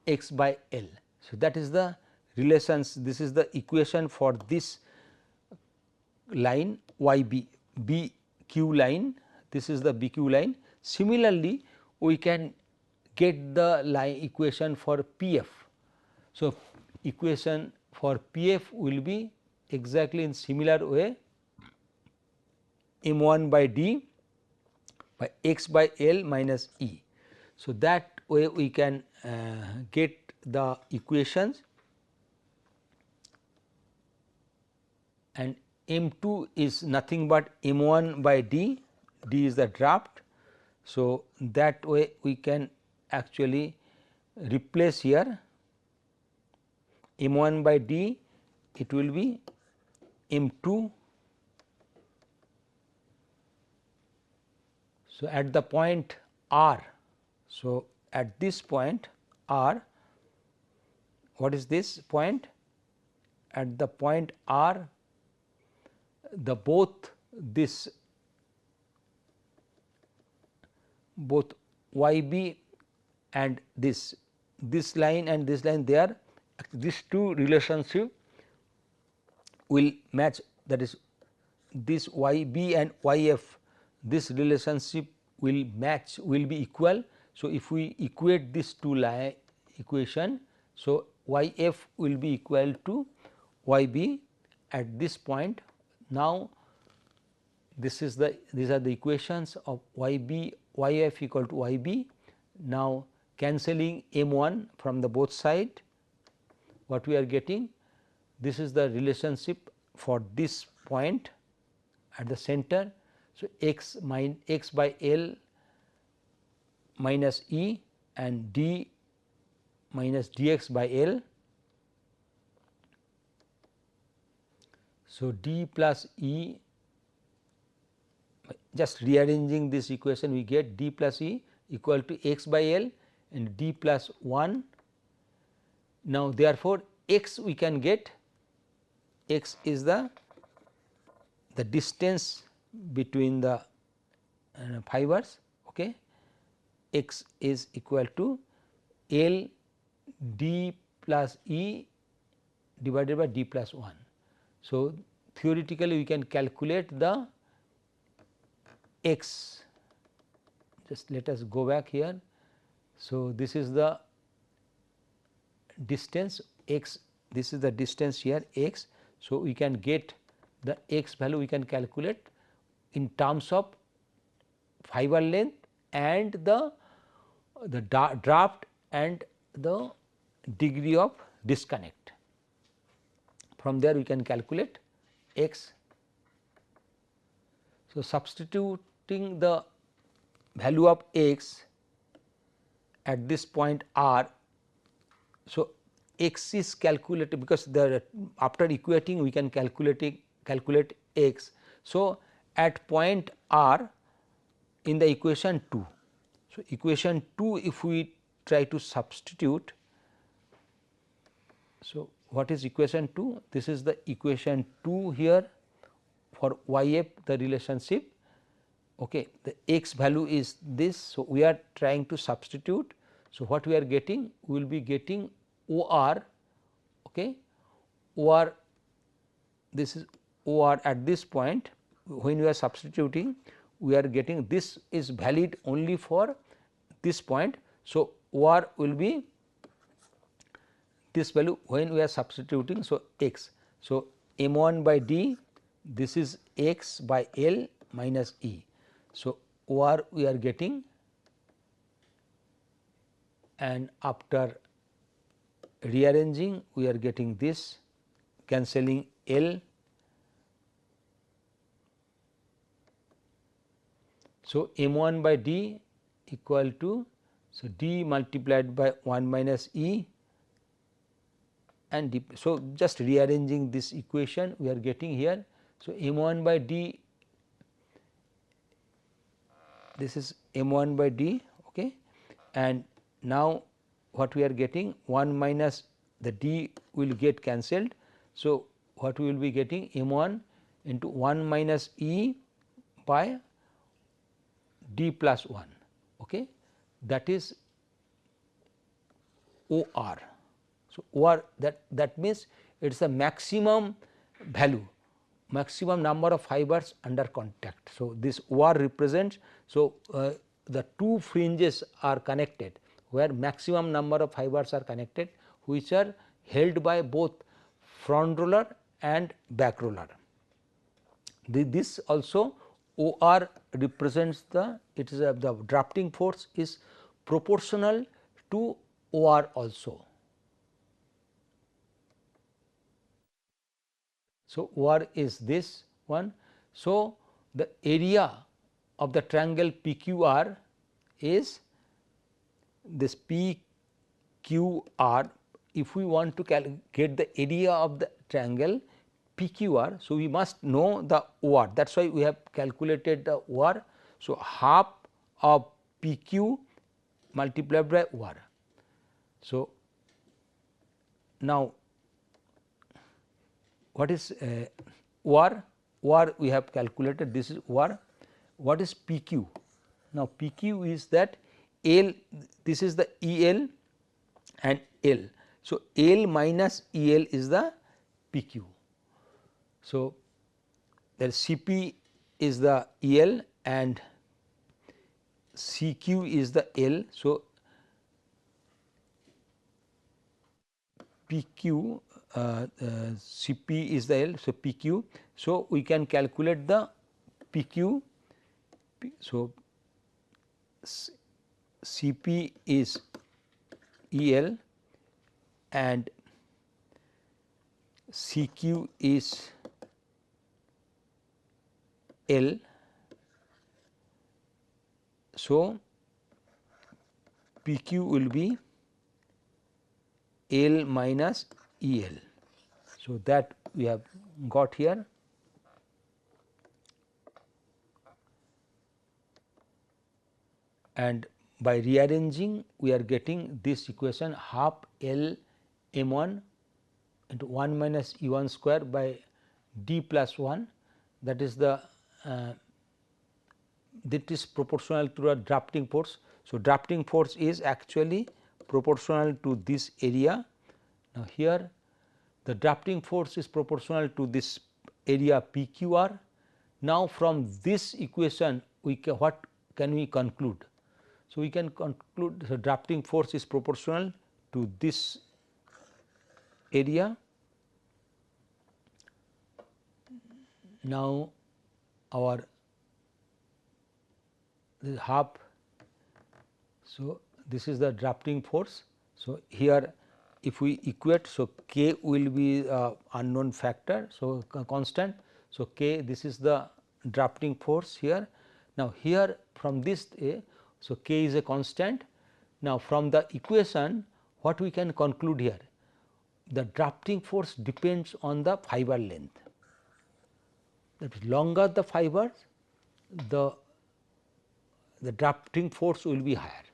x by L. So, that is the relations, this is the equation for this line Yb, BQ line, this is the BQ line. Similarly, we can get the line equation for PF. So, equation for PF will be exactly in similar way, m1 by d by x by L minus E. So, that way we can get the equations, and m2 is nothing but m1 by d, d is the draft. So, that way we can actually replace here m1 by d, it will be m2. So, at the point R, so at this point R, what is this point? At the point R, the both Yb and this line and this line, they are, these two relationship will match, that is this Yb and Yf, this relationship will match, will be equal. So, if we equate these two line equation, so Yf will be equal to Yb at this point. Now, this is the, these are the equations of Yb, Yf equal to Yb. Now, cancelling m1 from the both side, what we are getting? This is the relationship for this point at the center. So, x by L minus E and d minus dx by L. So, d plus E, just rearranging this equation, we get d plus E equal to x by L and d plus 1. Now, therefore, x we can get, x is the distance between the fibers, okay. X is equal to L d plus E divided by d plus 1. So, theoretically we can calculate the x, just let us go back here. So, this is the distance x, this is the distance here x. So, we can get the x value, we can calculate in terms of fiber length and the draft and the degree of disconnect. From there we can calculate x. So, substituting the value of x at this point R. So, x is calculated because the after equating we can calculate x. So, at point R in the equation 2. So, equation 2 if we try to substitute. So, what is equation 2? This is the equation 2 here for Yf, the relationship, okay. The x value is this. So, we are trying to substitute. So, what we are getting? We will be getting OR, okay. OR, this is OR at this point when we are substituting, we are getting this is valid only for this point. So, OR will be this value when we are substituting. So, x. So, m1 by d, this is x by L minus E. So, OR we are getting, and after rearranging we are getting this, cancelling L. So, m1 by d equal to, so d multiplied by 1 minus E, and d. So, just rearranging this equation we are getting here. So, m1 by d, this is m1 by d, okay. And now what we are getting, 1 minus the d will get cancelled. So, what we will be getting, m1 into 1 minus E by d plus 1, okay. That is OR. So, OR, that means it is a maximum value, maximum number of fibers under contact. So, this OR represents, so the two fringes are connected where maximum number of fibers are connected, which are held by both front roller and back roller. This also OR represents the, it is the drafting force is proportional to OR also. So, OR is this one. So, the area of the triangle PQR is this PQR. If we want to get the area of the triangle PQR, so we must know the OR, that is why we have calculated the OR. So, half of PQ multiplied by OR. So, now what is OR? OR we have calculated, this is OR. What is PQ? Now, PQ is that L, this is the EL and L. So, L minus EL is the PQ. So, the CP is the EL and CQ is the L. So, PQ CP is the L. So, PQ. So, we can calculate the PQ. So, CP is EL and CQ is L. So, PQ will be L minus EL. So, that we have got here. And by rearranging we are getting this equation, half L m1 into 1 minus E1 square by d plus 1, that is the that is proportional to the drafting force. So, drafting force is actually proportional to this area. Now, here the drafting force is proportional to this area PQR. Now, from this equation we can, what can we conclude? So, we can conclude the drafting force is proportional to this area. Now, our this half. So, this is the drafting force. So, here if we equate, so K will be unknown factor. So, constant. So, K, this is the drafting force here. Now, here from this A, so K is a constant. Now, from the equation what we can conclude here? The drafting force depends on the fiber length. That is, longer the fibers, the drafting force will be higher.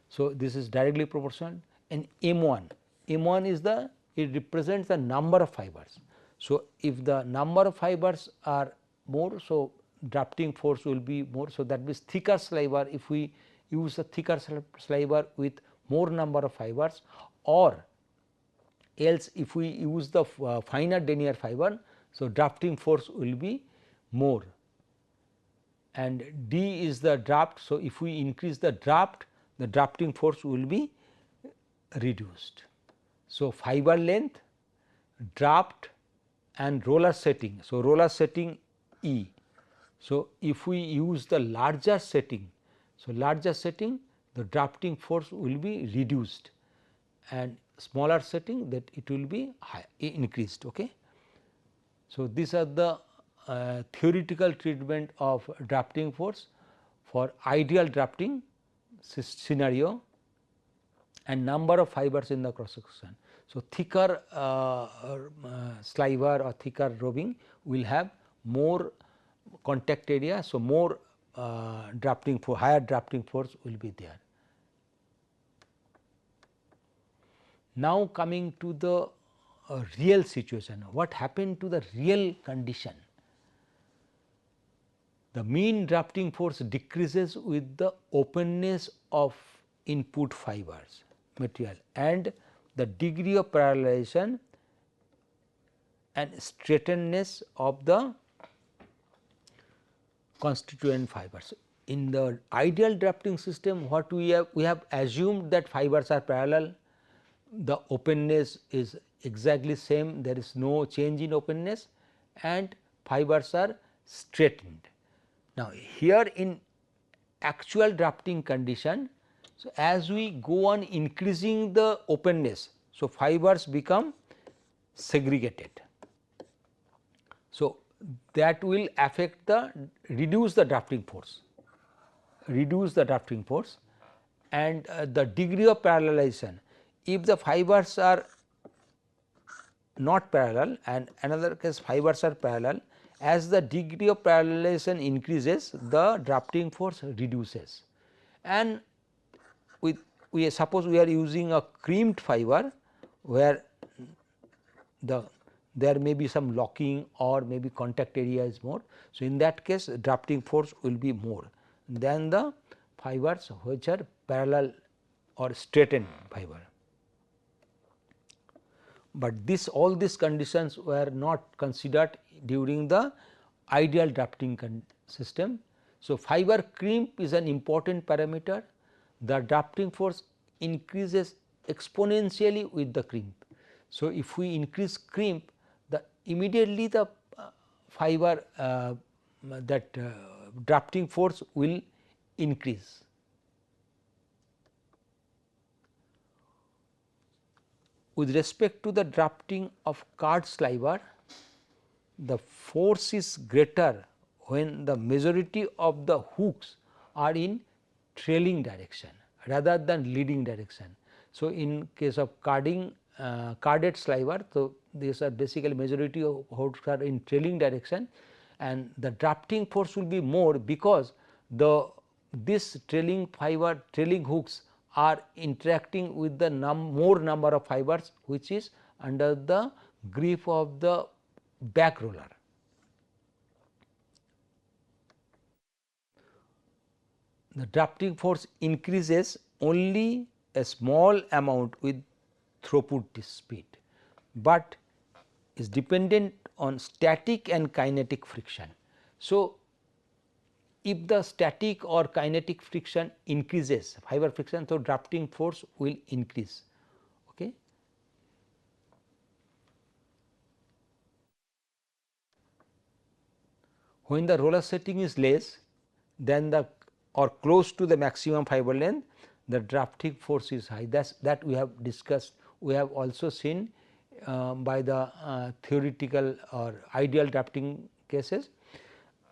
So, this is directly proportional. And M1, M1 is the, it represents the number of fibers. So, if the number of fibers are more, so drafting force will be more. So, that means thicker sliver, if we use a thicker sliver with more number of fibers, or else if we use the finer denier fiber, so drafting force will be more. and D is the draft. So, if we increase the draft, the drafting force will be reduced. So, fiber length, draft and roller setting. So, roller setting E. So, if we use the larger setting, so larger setting, the drafting force will be reduced, and smaller setting, that it will be increased. Okay. So, these are the theoretical treatment of drafting force for ideal drafting scenario and number of fibers in the cross section. So, thicker sliver or thicker roving will have more contact area. So, more drafting for higher drafting force will be there. Now, coming to the real situation, what happened to the real condition? The mean drafting force decreases with the openness of input fibers material and the degree of parallelization and straightness of the constituent fibers. In the ideal drafting system, what we have assumed that fibers are parallel, the openness is exactly same, there is no change in openness and fibers are straightened. Now, here in actual drafting condition, so as we go on increasing the openness, so fibers become segregated. So, that will affect the reduce the drafting force and the degree of parallelization. If the fibers are not parallel and another case fibers are parallel, as the degree of parallelization increases, the drafting force reduces. And we suppose we are using a crimped fiber where there may be some locking or maybe contact area is more. So, in that case drafting force will be more than the fibers which are parallel or straightened fiber. But all these conditions were not considered during the ideal drafting system. So, fiber crimp is an important parameter. The drafting force increases exponentially with the crimp. So, if we increase crimp, immediately the fiber drafting force will increase. With respect to the drafting of card sliver, the force is greater when the majority of the hooks are in trailing direction rather than leading direction. So, in case of carded sliver, so these are basically majority of hooks are in trailing direction and the drafting force will be more because this trailing hooks are interacting with the more number of fibers which is under the grip of the back roller. The drafting force increases only a small amount with throughput speed, but is dependent on static and kinetic friction. So, if the static or kinetic friction increases, fiber friction, so drafting force will increase. Okay. When the roller setting is less than or close to the maximum fiber length, the drafting force is high. That we have discussed. We have also seen by the theoretical or ideal drafting cases,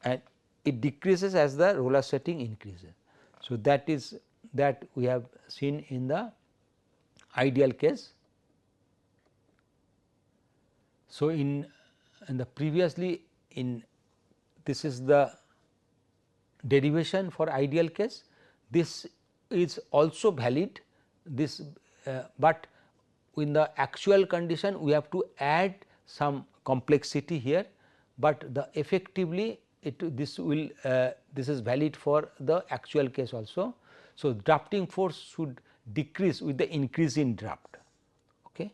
and it decreases as the roller setting increases. So, that we have seen in the ideal case. So, in the previously this is the derivation for ideal case. This is also valid, but in the actual condition we have to add some complexity here, but effectively this is valid for the actual case also. So, drafting force should decrease with the increase in draft, okay.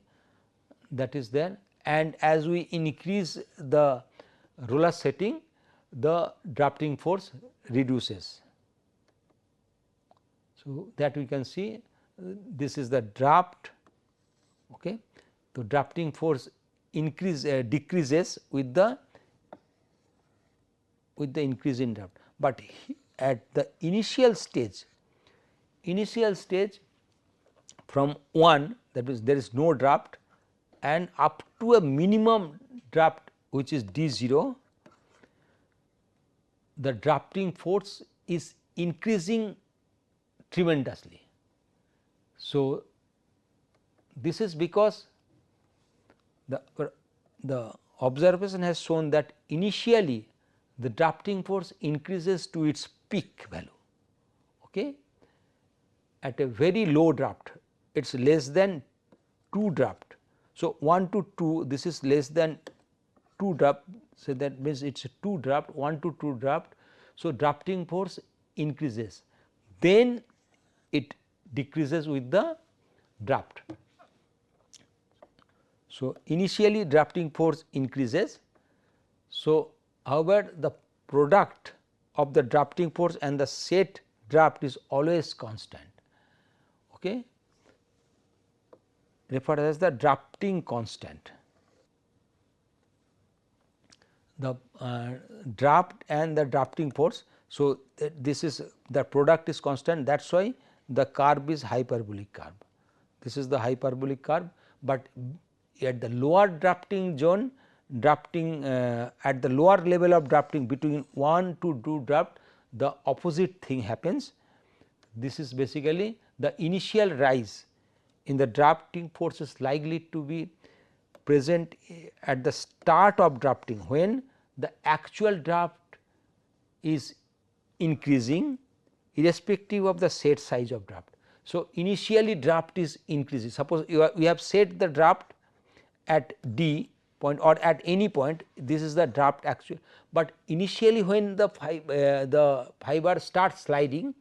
That is there, and as we increase the roller setting, the drafting force reduces. So, that we can see this is the draft. Okay. So, drafting force decreases with the increase in draft, but at the initial stage from 1, that means there is no draft, and up to a minimum draft which is D0, the drafting force is increasing tremendously. So, this is because the observation has shown that initially the drafting force increases to its peak value. Okay. At a very low draft, it is less than 2 draft. So, 1 to 2, this is less than 2 draft. So, that means it is 2 draft, 1 to 2 draft. So, drafting force increases, then it decreases with the draft. So, initially drafting force increases. So, however, the product of the drafting force and the set draft is always constant. Okay. Referred as the drafting constant. The draft and the drafting force. So, this is the product is constant, that is why the curve is hyperbolic curve. This is the hyperbolic curve, but at the lower drafting zone, at the lower level of drafting between 1 to 2 draft, the opposite thing happens. This is basically the initial rise in the drafting force is likely to be present at the start of drafting, when the actual draft is increasing irrespective of the set size of draft. So, initially draft is increasing. Suppose we have set the draft at D point or at any point, this is the draft actual, but initially when the fiber starts sliding,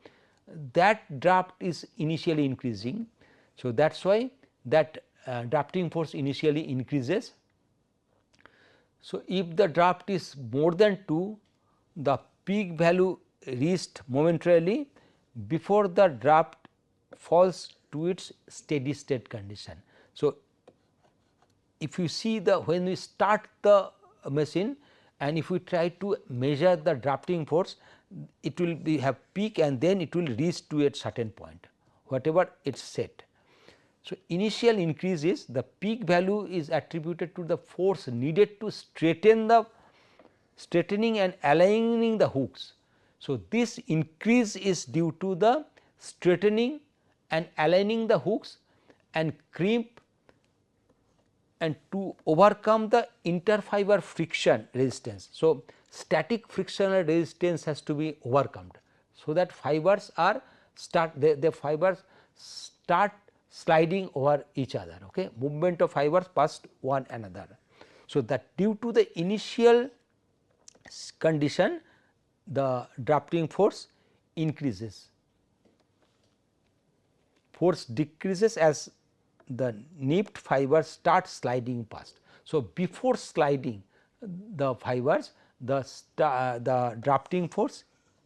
that draft is initially increasing. So, that is why that drafting force initially increases. So, if the draft is more than 2, the peak value reached momentarily before the draft falls to its steady state condition. So, if you see the when we start the machine and if we try to measure the drafting force, it will be have peak and then it will reach to a certain point, whatever it is set. So, initial increase is the peak value is attributed to the force needed to straightening and aligning the hooks. So, this increase is due to the straightening and aligning the hooks and crimp, and to overcome the interfiber friction resistance. So, static frictional resistance has to be overcome, so that fibers are the fibers start sliding over each other. Okay. Movement of fibers past one another. So, that due to the initial condition, the drafting force increases, force decreases as the nipped fibers start sliding past. So, before sliding the fibers, the drafting force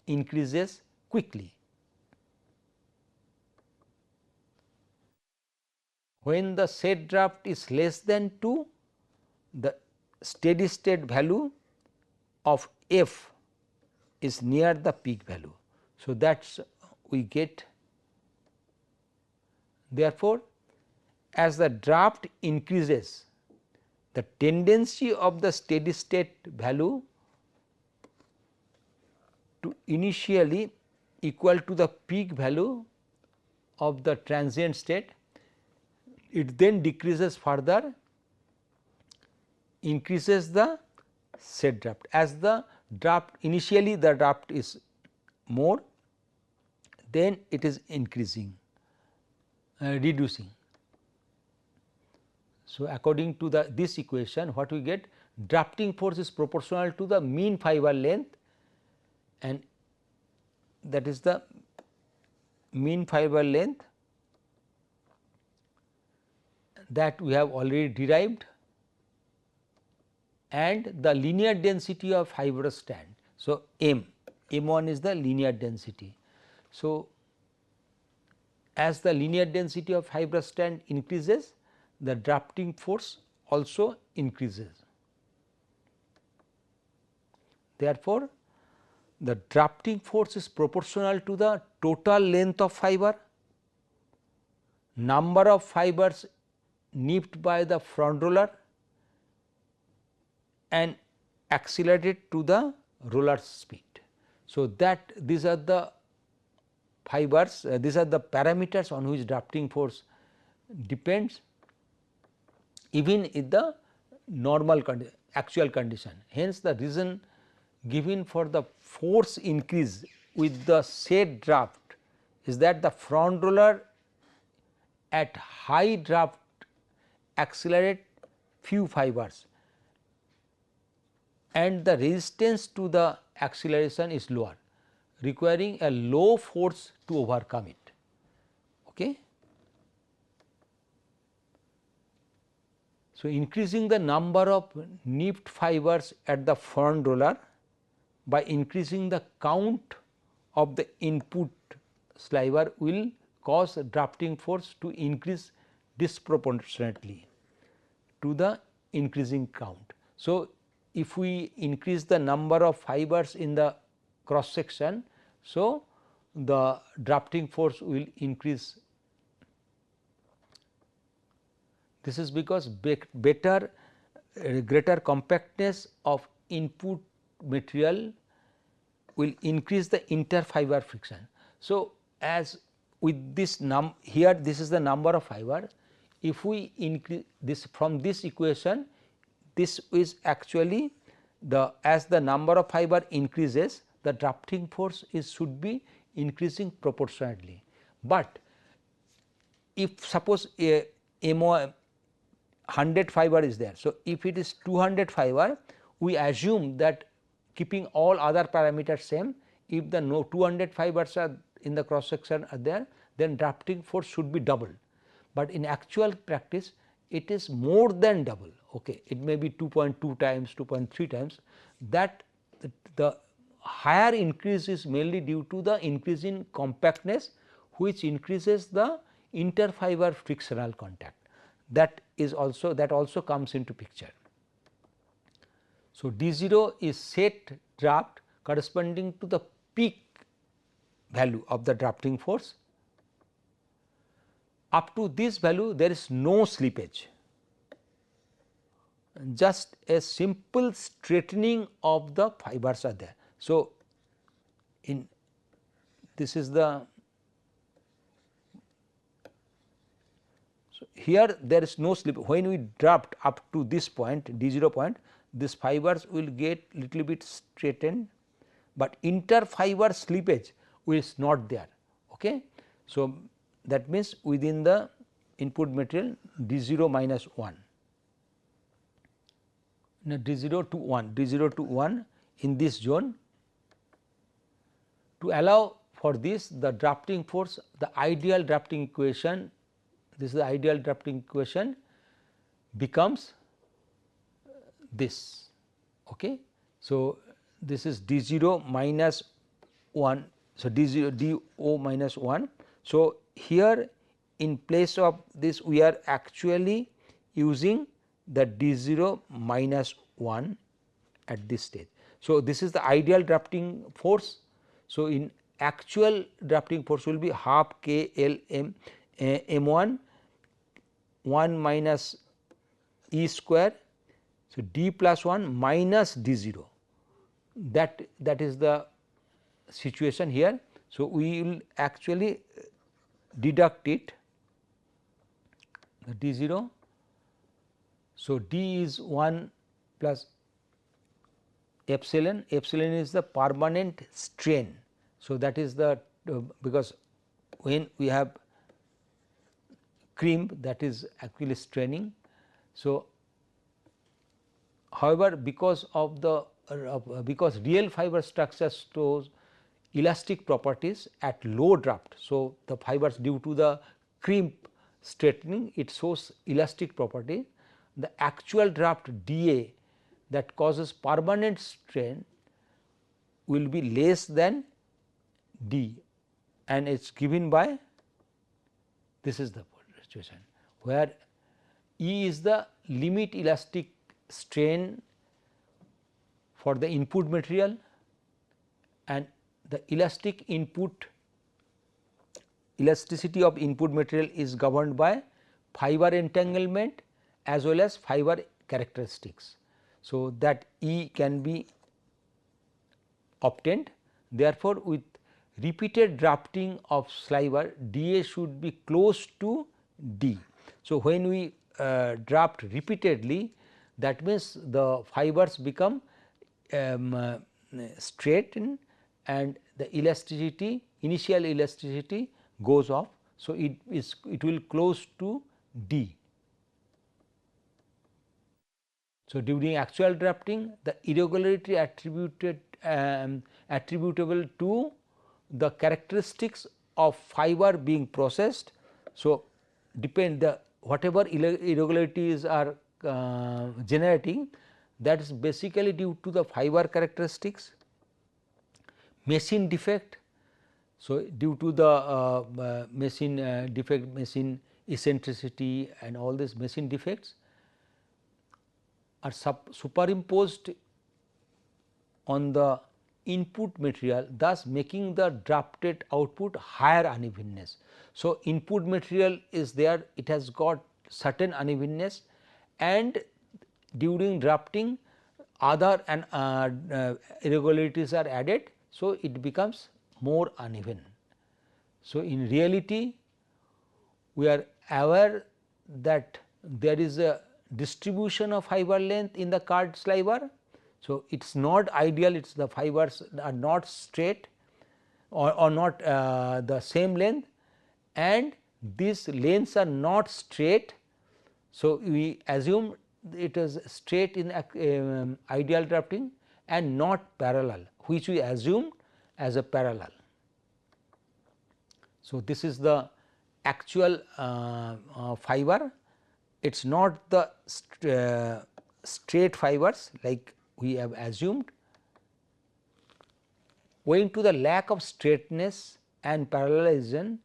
increases quickly. When the set draft is less than 2, the steady state value of F is near the peak value. So, that is we get. Therefore, as the draft increases, the tendency of the steady state value to initially equal to the peak value of the transient state, it then decreases further, increases the set draft. As the draft initially the draft is more, then it is increasing, reducing. So, according to this equation, what we get, drafting force is proportional to the mean fiber length, and that is the mean fiber length that we have already derived, and the linear density of fibrous strand. So, M1 is the linear density. So, as the linear density of fibrous strand increases, the drafting force also increases. Therefore, the drafting force is proportional to the total length of fiber, number of fibers nipped by the front roller and accelerated to the roller speed. So, that these are the fibers, these are the parameters on which drafting force depends even in the normal actual condition. Hence, the reason given for the force increase with the set draft is that the front roller at high draft accelerate few fibers and the resistance to the acceleration is lower, requiring a low force to overcome it. Okay. So, increasing the number of nipped fibers at the front roller by increasing the count of the input sliver will cause drafting force to increase disproportionately to the increasing count. So, if we increase the number of fibers in the cross section, so the drafting force will increase. This is because greater compactness of input material will increase the interfiber friction. So, as with this here this is the number of fiber, if we increase this from this equation, this is actually as the number of fiber increases, the drafting force should be increasing proportionately. But if suppose a MO 100 fiber is there. So, if it is 200 fiber, we assume that keeping all other parameters same, if the 200 fibers are in the cross section are there, then drafting force should be double. But in actual practice, it is more than double. Okay. It may be 2.2 times, 2.3 times. That the higher increase is mainly due to the increase in compactness, which increases the interfiber frictional contact. That also comes into picture. So, D0 is set draft corresponding to the peak value of the drafting force. Up to this value there is no slippage, just a simple straightening of the fibers are there. So, in this is the here there is no slip. When we draft up to this point D0 point, these fibers will get little bit straightened, but interfiber slippage is not there. Okay. So, that means within the input material D0 minus 1, now D0 to 1 in this zone. To allow for this, the drafting force, the ideal drafting equation, this is the ideal drafting equation, becomes this. Okay. So, this is D0 minus 1. So, D0 DO minus 1. So, here in place of this we are actually using the D0 minus 1 at this stage. So, this is the ideal drafting force. So, in actual drafting force will be half K L M M1 1 minus E square. So, D plus 1 minus D0, that is the situation here. So, we will actually deduct it, the D0. So, D is 1 plus epsilon, epsilon is the permanent strain. So, that is the because when we have crimp, that is actually straining. So, however, because of the because real fiber structure shows elastic properties at low draft. So, the fibers due to the crimp straightening, it shows elastic property. The actual draft dA that causes permanent strain will be less than D, and it is given by, this is the situation where E is the limit elastic strain for the input material, and the elasticity of input material is governed by fiber entanglement as well as fiber characteristics. So, that E can be obtained. Therefore, with repeated drafting of sliver, dA should be close to D. So, when we draft repeatedly, that means the fibers become straightened and the elasticity, initial elasticity goes off. So, it will close to D. So, during actual drafting, the irregularity attributable to the characteristics of fiber being processed. So, whatever irregularities are generating, that is basically due to the fiber characteristics, machine defect. So, due to the machine defect, machine eccentricity and all these machine defects are superimposed on the input material, thus making the drafted output higher unevenness. So, input material is there, it has got certain unevenness, and during drafting other irregularities are added. So, it becomes more uneven. So, in reality we are aware that there is a distribution of fiber length in the card sliver. So, it is not ideal, it is the fibers are not straight or not the same length, and these lengths are not straight. So, we assume it is straight in ideal drafting and not parallel, which we assume as a parallel. So, this is the actual fiber, it is not the straight fibers like we have assumed. Owing to the lack of straightness and parallelism,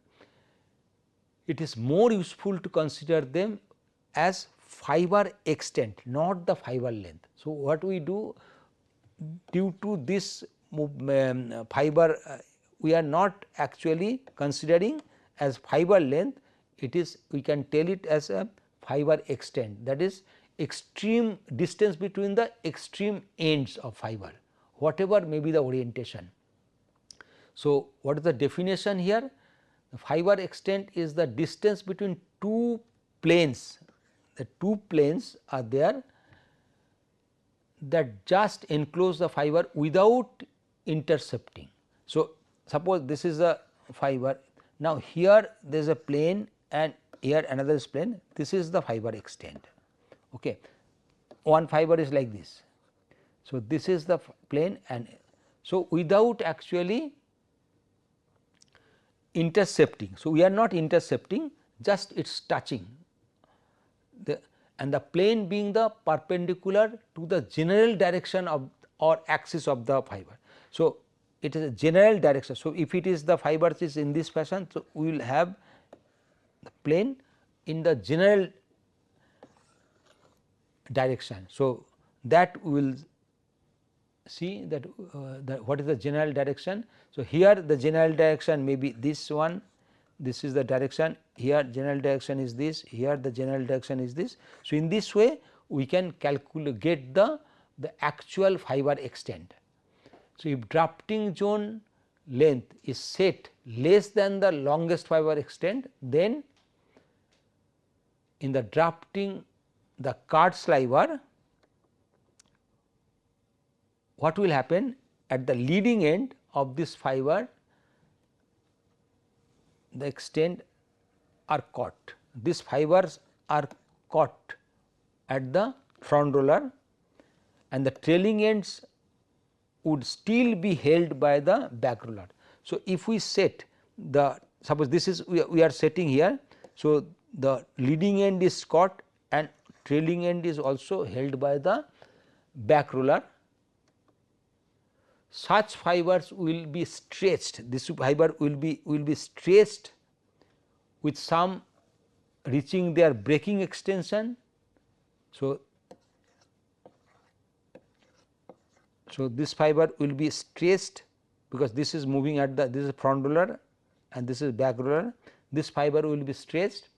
it is more useful to consider them as fiber extent, not the fiber length. So, what we do, due to this fiber, we are not actually considering as fiber length, it is, we can tell it as a fiber extent, that is extreme distance between the extreme ends of fiber, whatever may be the orientation. So, what is the definition here? The fiber extent is the distance between two planes, the two planes are there that just enclose the fiber without intercepting. So, suppose this is a fiber, now here there is a plane and here another is plane, this is the fiber extent. Okay. One fiber is like this. So, this is the plane, and so without actually intercepting. So, we are not intercepting, just it is touching and the plane being the perpendicular to the general direction of or axis of the fiber. So, it is a general direction. So, if it is the fibers is in this fashion, so we will have the plane in the general direction. So, that we will see that, what is the general direction. So, here the general direction may be this one, this is the direction, here general direction is this, here the general direction is this. So, in this way we can calculate, get the actual fiber extent. So, if drafting zone length is set less than the longest fiber extent, then in the drafting the card sliver, what will happen at the leading end of this fiber, the extent are caught, these fibers are caught at the front roller and the trailing ends would still be held by the back roller. So, if we set the, suppose this is we are setting here. So, the leading end is caught and trailing end is also held by the back roller. such fibers will be stretched, this fiber will be stretched with some reaching their breaking extension. So, this fiber will be stretched because this is moving at the, this is front roller and this is back roller, this fiber will be stretched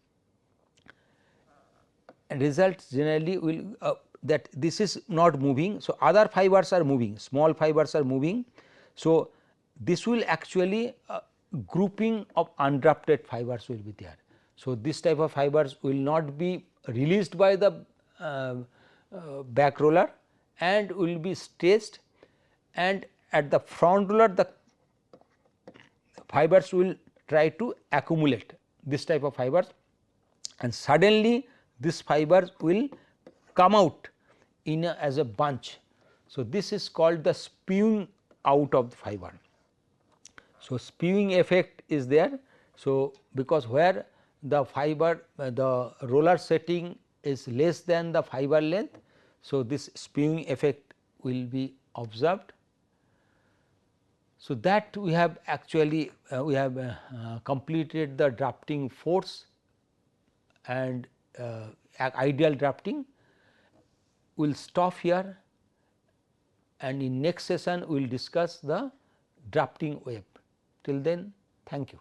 and results generally will that this is not moving. So, other fibers are moving, small fibers are moving. So, this will actually grouping of undrafted fibers will be there. So, this type of fibers will not be released by the back roller and will be stretched, and at the front roller the fibers will try to accumulate, this type of fibers, and suddenly this fibers will come out in as a bunch. So, this is called the spewing out of the fiber. So, spewing effect is there. So, because where the fiber the roller setting is less than the fiber length. So, this spewing effect will be observed. So, that we have actually we have completed the drafting force and ideal drafting. We will stop here, and in next session we will discuss the drafting web. Till then, thank you.